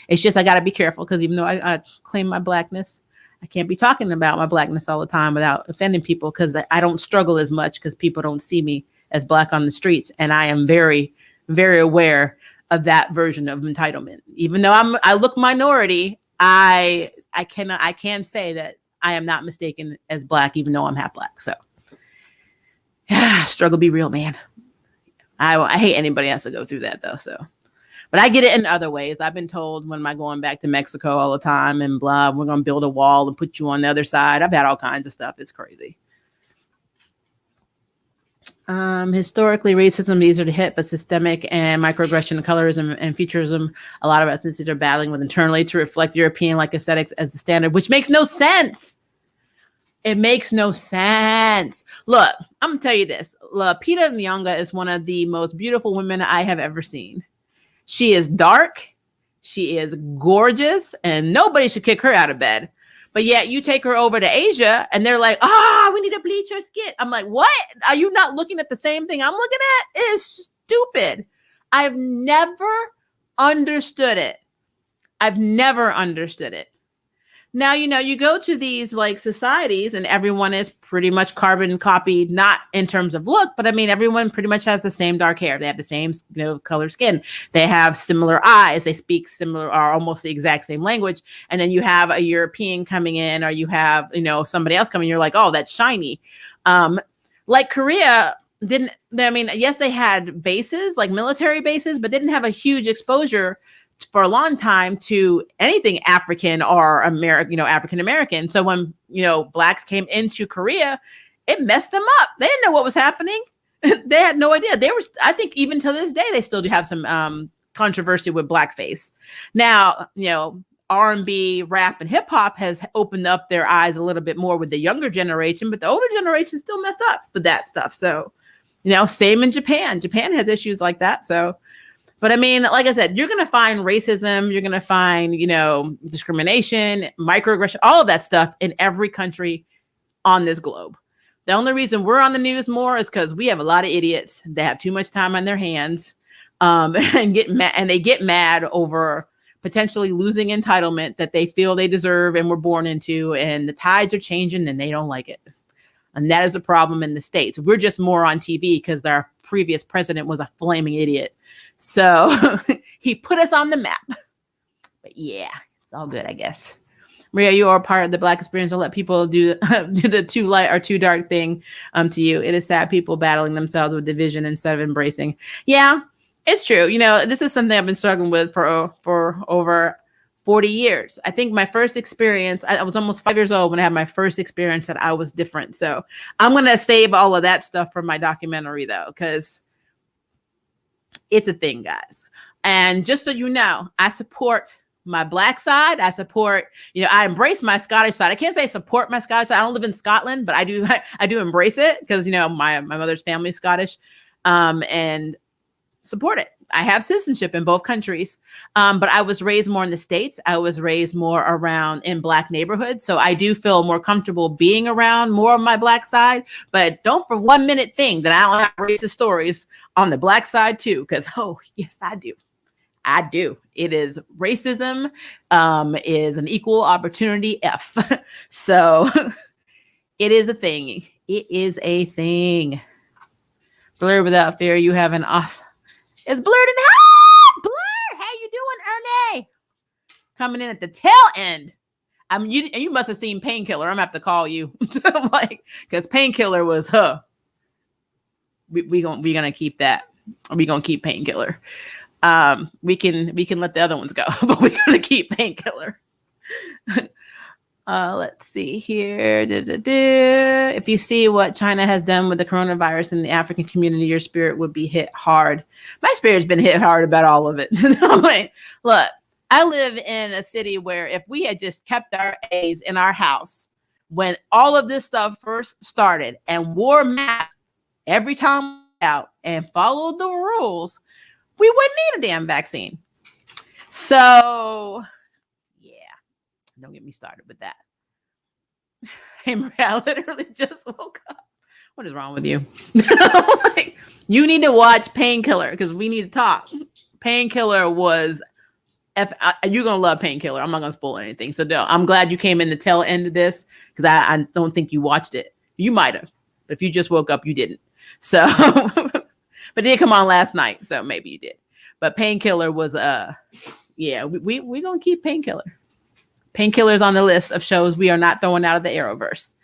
It's just I got to be careful because even though I claim my blackness, I can't be talking about my blackness all the time without offending people because I don't struggle as much because people don't see me as black on the streets. And I am very, very aware of that version of entitlement. Even though I look minority, I can say that I am not mistaken as black, even though I'm half black. So struggle be real, man. I hate anybody has to go through that though. So, but I get it in other ways. I've been told when am I going back to Mexico all the time and blah, we're going to build a wall and put you on the other side. I've had all kinds of stuff. It's crazy. Historically, racism is easier to hit, but systemic and microaggression, colorism, and featureism, a lot of ethnicities are battling with internally to reflect European-like aesthetics as the standard, which makes no sense. It makes no sense. Look, I'm going to tell you this. Lupita Nyong'o is one of the most beautiful women I have ever seen. She is dark. She is gorgeous, and nobody should kick her out of bed. But yet you take her over to Asia and they're like, we need to bleach her skin. I'm like, what? Are you not looking at the same thing I'm looking at? It is stupid. I've never understood it. Now, you go to these like societies and everyone is pretty much carbon copied, not in terms of look, but I mean, everyone pretty much has the same dark hair. They have the same, color skin. They have similar eyes. They speak similar or almost the exact same language. And then you have a European coming in or you have, somebody else coming. You're like, oh, that's shiny. Like Korea yes, they had bases, like military bases, but didn't have a huge exposure for a long time to anything African or African American. So when, blacks came into Korea, it messed them up. They didn't know what was happening. They had no idea. I think even to this day, they still do have some controversy with blackface. Now, R&B, rap, and hip hop has opened up their eyes a little bit more with the younger generation, but the older generation still messed up with that stuff. So, same in Japan. Japan has issues like that. So, but I mean, like I said, you're going to find racism, you're going to find, discrimination, microaggression, all of that stuff in every country on this globe. The only reason we're on the news more is because we have a lot of idiots that have too much time on their hands and get mad, and they get mad over potentially losing entitlement that they feel they deserve and were born into, and the tides are changing and they don't like it. And that is a problem in the States. We're just more on TV because our previous president was a flaming idiot. So he put us on the map. But yeah, it's all good, I guess. Maria, you are part of the Black experience. I'll let people do the too light or too dark thing to you. It is sad people battling themselves with division instead of embracing. Yeah, it's true. This is something I've been struggling with for over 40 years. I think my first experience, I was almost 5 years old when I had my first experience that I was different. So I'm going to save all of that stuff for my documentary, though, because it's a thing, guys. And just so you know, I support my Black side. I support, I embrace my Scottish side. I can't say support my Scottish side. I don't live in Scotland, but I do embrace it because, my mother's family is Scottish, and support it. I have citizenship in both countries, but I was raised more in the States. I was raised more around in Black neighborhoods. So I do feel more comfortable being around more of my Black side, but don't for 1 minute think that I don't have racist stories on the Black side too. Cause yes, I do. I do. It is racism, is an equal opportunity F. So it is a thing. It is a thing. Blur without fear. You have an awesome. It's blurred and hot. Blur. How you doing, Ernie? Coming in at the tail end. You must have seen Painkiller. I'm gonna have to call you. Because Painkiller was we gonna keep that. We gonna keep Painkiller. We can let the other ones go, but we're gonna keep Painkiller. Let's see here. If you see what China has done with the coronavirus in the African community, your spirit would be hit hard. My spirit's been hit hard about all of it. Look, I live in a city where if we had just kept our A's in our house when all of this stuff first started and wore masks every time out and followed the rules, we wouldn't need a damn vaccine. So, yeah, don't get me started with that. Hey, Maria, I literally just woke up. What is wrong with you? Like, you need to watch Painkiller because we need to talk. Painkiller was, you're going to love Painkiller. I'm not going to spoil anything. So no, I'm glad you came in the tail end of this because I don't think you watched it. You might have, but if you just woke up, you didn't. So, but it did come on last night. So maybe you did. But Painkiller was, yeah, we're going to keep Painkiller. Painkiller's on the list of shows we are not throwing out of the Arrowverse.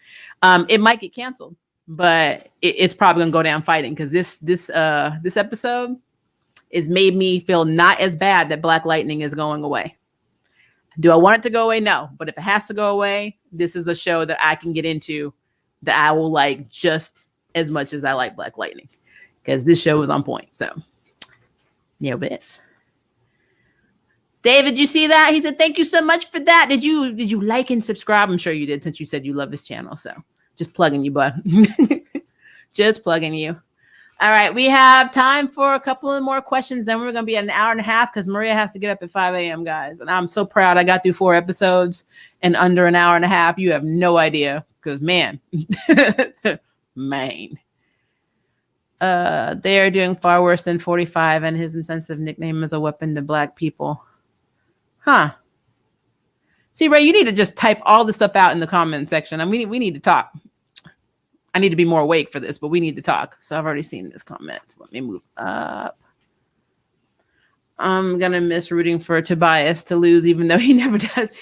It might get canceled, but it's probably gonna go down fighting because this episode has made me feel not as bad that Black Lightning is going away. Do I want it to go away? No, but if it has to go away, this is a show that I can get into that I will like just as much as I like Black Lightning because this show is on point. So, yeah, but it's. David, you see that? He said, thank you so much for that. Did you like and subscribe? I'm sure you did since you said you love this channel. So just plugging you, bud. Just plugging you. All right. We have time for a couple of more questions. Then we're going to be at an hour and a half because Maria has to get up at 5 a.m., guys. And I'm so proud I got through 4 episodes in under an hour and a half. You have no idea because, man, man. They are doing far worse than 45 and his insensitive nickname is a weapon to Black people. Huh. See, Ray, you need to just type all this stuff out in the comment section. And we need to talk. I need to be more awake for this, but we need to talk. So I've already seen this comment. So let me move up. I'm going to miss rooting for Tobias to lose, even though he never does.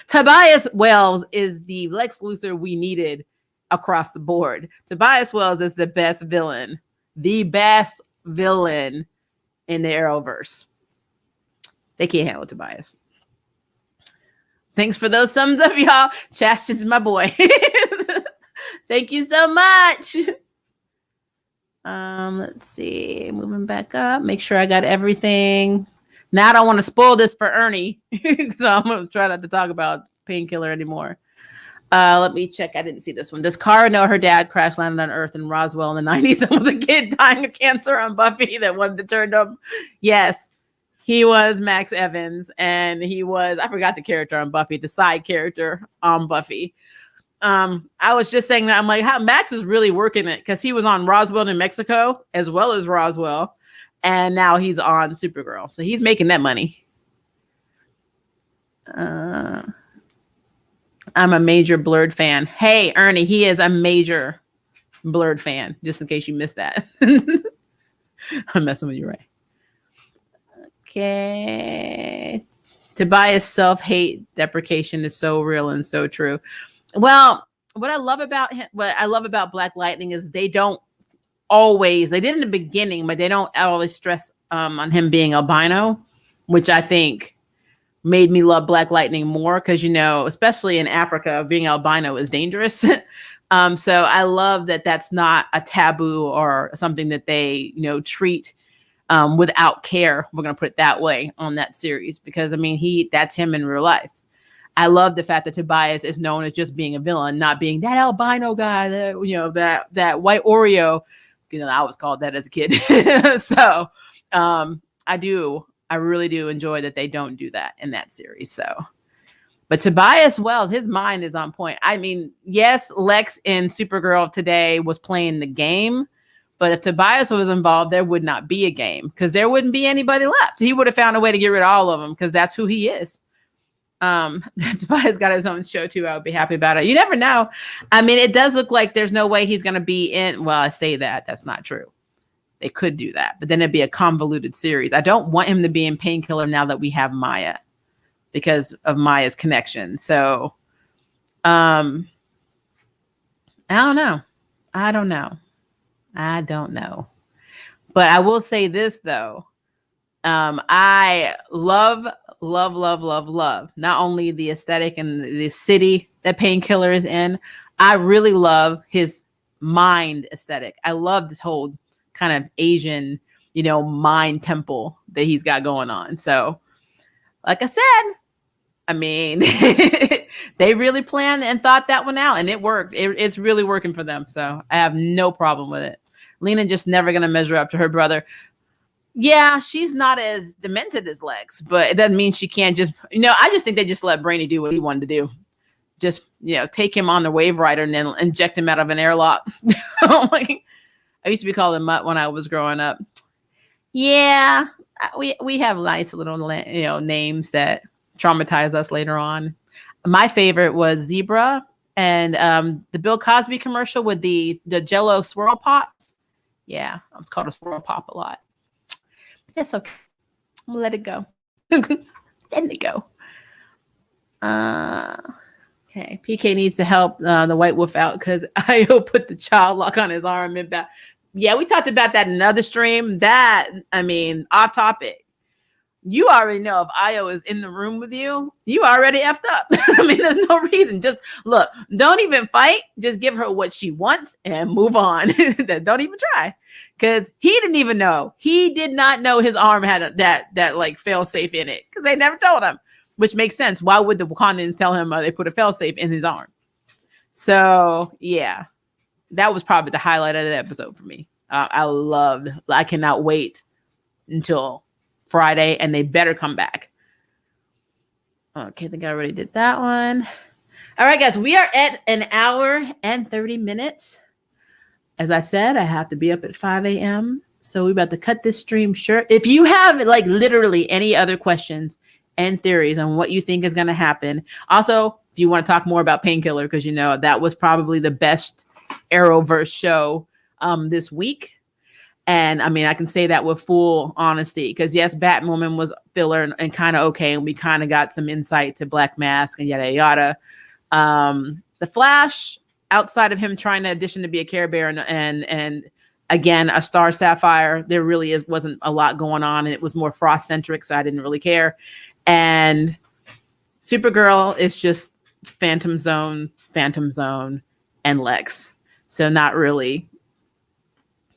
Tobias Wells is the Lex Luthor we needed across the board. Tobias Wells is the best villain in the Arrowverse. They can't handle Tobias. Thanks for those thumbs up, y'all. Chaston's my boy. Thank you so much. Let's see. Moving back up. Make sure I got everything. Now I don't want to spoil this for Ernie. So I'm going to try not to talk about Painkiller anymore. Let me check. I didn't see this one. Does Kara know her dad crash landed on Earth in Roswell in the 90s and was a kid dying of cancer on Buffy that wanted to turn up? Yes. He was Max Evans, and he was, I forgot the character on Buffy, the side character on Buffy. I was just saying that, I'm like, how Max is really working it, because he was on Roswell, New Mexico, as well as Roswell, and now he's on Supergirl. So he's making that money. I'm a major Blurred fan. Hey, Ernie, he is a major Blurred fan, just in case you missed that. I'm messing with you, Ray. Okay. Tobias' self-hate deprecation is so real and so true. Well, what I love about him, what I love about Black Lightning is they don't always, they did in the beginning, but they don't always stress on him being albino, which I think made me love Black Lightning more because, you know, especially in Africa, being albino is dangerous. So I love that that's not a taboo or something that they, you know, treat without care. We're going to put it that way on that series because, I mean, that's him in real life. I love the fact that Tobias is known as just being a villain, not being that albino guy, that, you know, that white Oreo. You know, I was called that as a kid. So I really do enjoy that they don't do that in that series. So, but Tobias Wells, his mind is on point. I mean, yes, Lex in Supergirl today was playing the game, but if Tobias was involved, there would not be a game because there wouldn't be anybody left. He would have found a way to get rid of all of them because that's who he is. Tobias got his own show too. I would be happy about it. You never know. I mean, it does look like there's no way he's going to be in. Well, I say that's not true. They could do that, but then it'd be a convoluted series. I don't want him to be in Painkiller now that we have Maya because of Maya's connection. So, I don't know. But I will say this though. I love not only the aesthetic and the city that Painkiller is in. I really love his mind aesthetic. I love this whole kind of Asian, you know, mind temple that he's got going on. So like I said, I mean, they really planned and thought that one out, and it worked. It's really working for them. So I have no problem with it. Lena just never going to measure up to her brother. Yeah, she's not as demented as Lex, but it doesn't mean she can't just, I just think they just let Brainy do what he wanted to do. Just, take him on the wave rider and then inject him out of an airlock. Like, I used to be called a mutt when I was growing up. Yeah, we have nice little, names that traumatize us later on. My favorite was Zebra and the Bill Cosby commercial with the Jell-O swirl pots. Yeah, I was called a swirl pop a lot. That's okay. I'm gonna let it go. Let it go. Okay, PK needs to help the White Wolf out because Io put the child lock on his arm and back. Yeah, we talked about that in another stream. Off topic. You already know if Io is in the room with you, you already effed up. There's no reason. Just look, don't even fight. Just give her what she wants and move on. Don't even try. Because he didn't even know. He did not know his arm had that like fail safe in it because they never told him, which makes sense. Why would the Wakandans tell him they put a fail safe in his arm? So yeah, that was probably the highlight of the episode for me. I cannot wait until Friday, and they better come back. Okay, I think I already did that one. All right, guys, we are at an hour and 30 minutes. As I said, I have to be up at 5 a.m. So we're about to cut this stream short. If you have like literally any other questions and theories on what you think is going to happen. Also, if you want to talk more about Painkiller, because that was probably the best Arrowverse show this week. And I can say that with full honesty, because yes, Batwoman was filler and kind of okay. And we kind of got some insight to Black Mask and yada, yada. The Flash, outside of him trying to audition to be a Care Bear and again, a Star Sapphire, there really wasn't a lot going on. And it was more Frost centric. So I didn't really care. And Supergirl is just Phantom Zone, and Lex. So not really.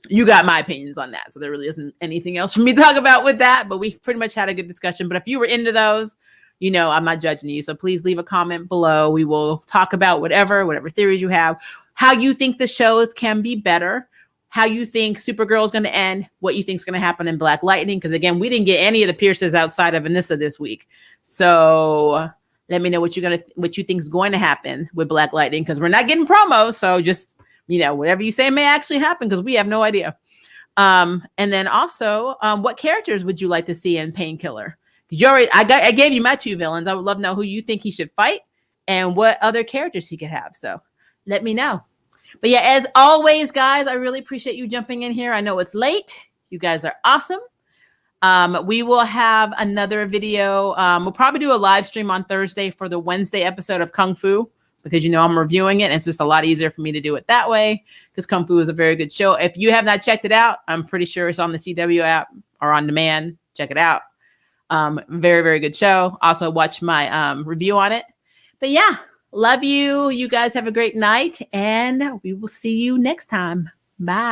You got my opinions on that. So there really isn't anything else for me to talk about with that, but we pretty much had a good discussion. But if you were into those, I'm not judging you. So please leave a comment below. We will talk about whatever theories you have, how you think the shows can be better, how you think Supergirl is going to end, what you think is going to happen in Black Lightning. Because again, we didn't get any of the Pierces outside of Anissa this week. So let me know what you think is going to happen with Black Lightning, because we're not getting promos. So just whatever you say may actually happen, because we have no idea. And then also, what characters would you like to see in Painkiller? I gave you my 2 villains. I would love to know who you think he should fight and what other characters he could have. So let me know. But yeah, as always, guys, I really appreciate you jumping in here. I know it's late. You guys are awesome. We will have another video. We'll probably do a live stream on Thursday for the Wednesday episode of Kung Fu, because I'm reviewing it and it's just a lot easier for me to do it that way, because Kung Fu is a very good show. If you have not checked it out, I'm pretty sure it's on the CW app or on demand. Check it out. Very, very good show. Also watch my review on it. But yeah, love you. You guys have a great night, and we will see you next time. Bye.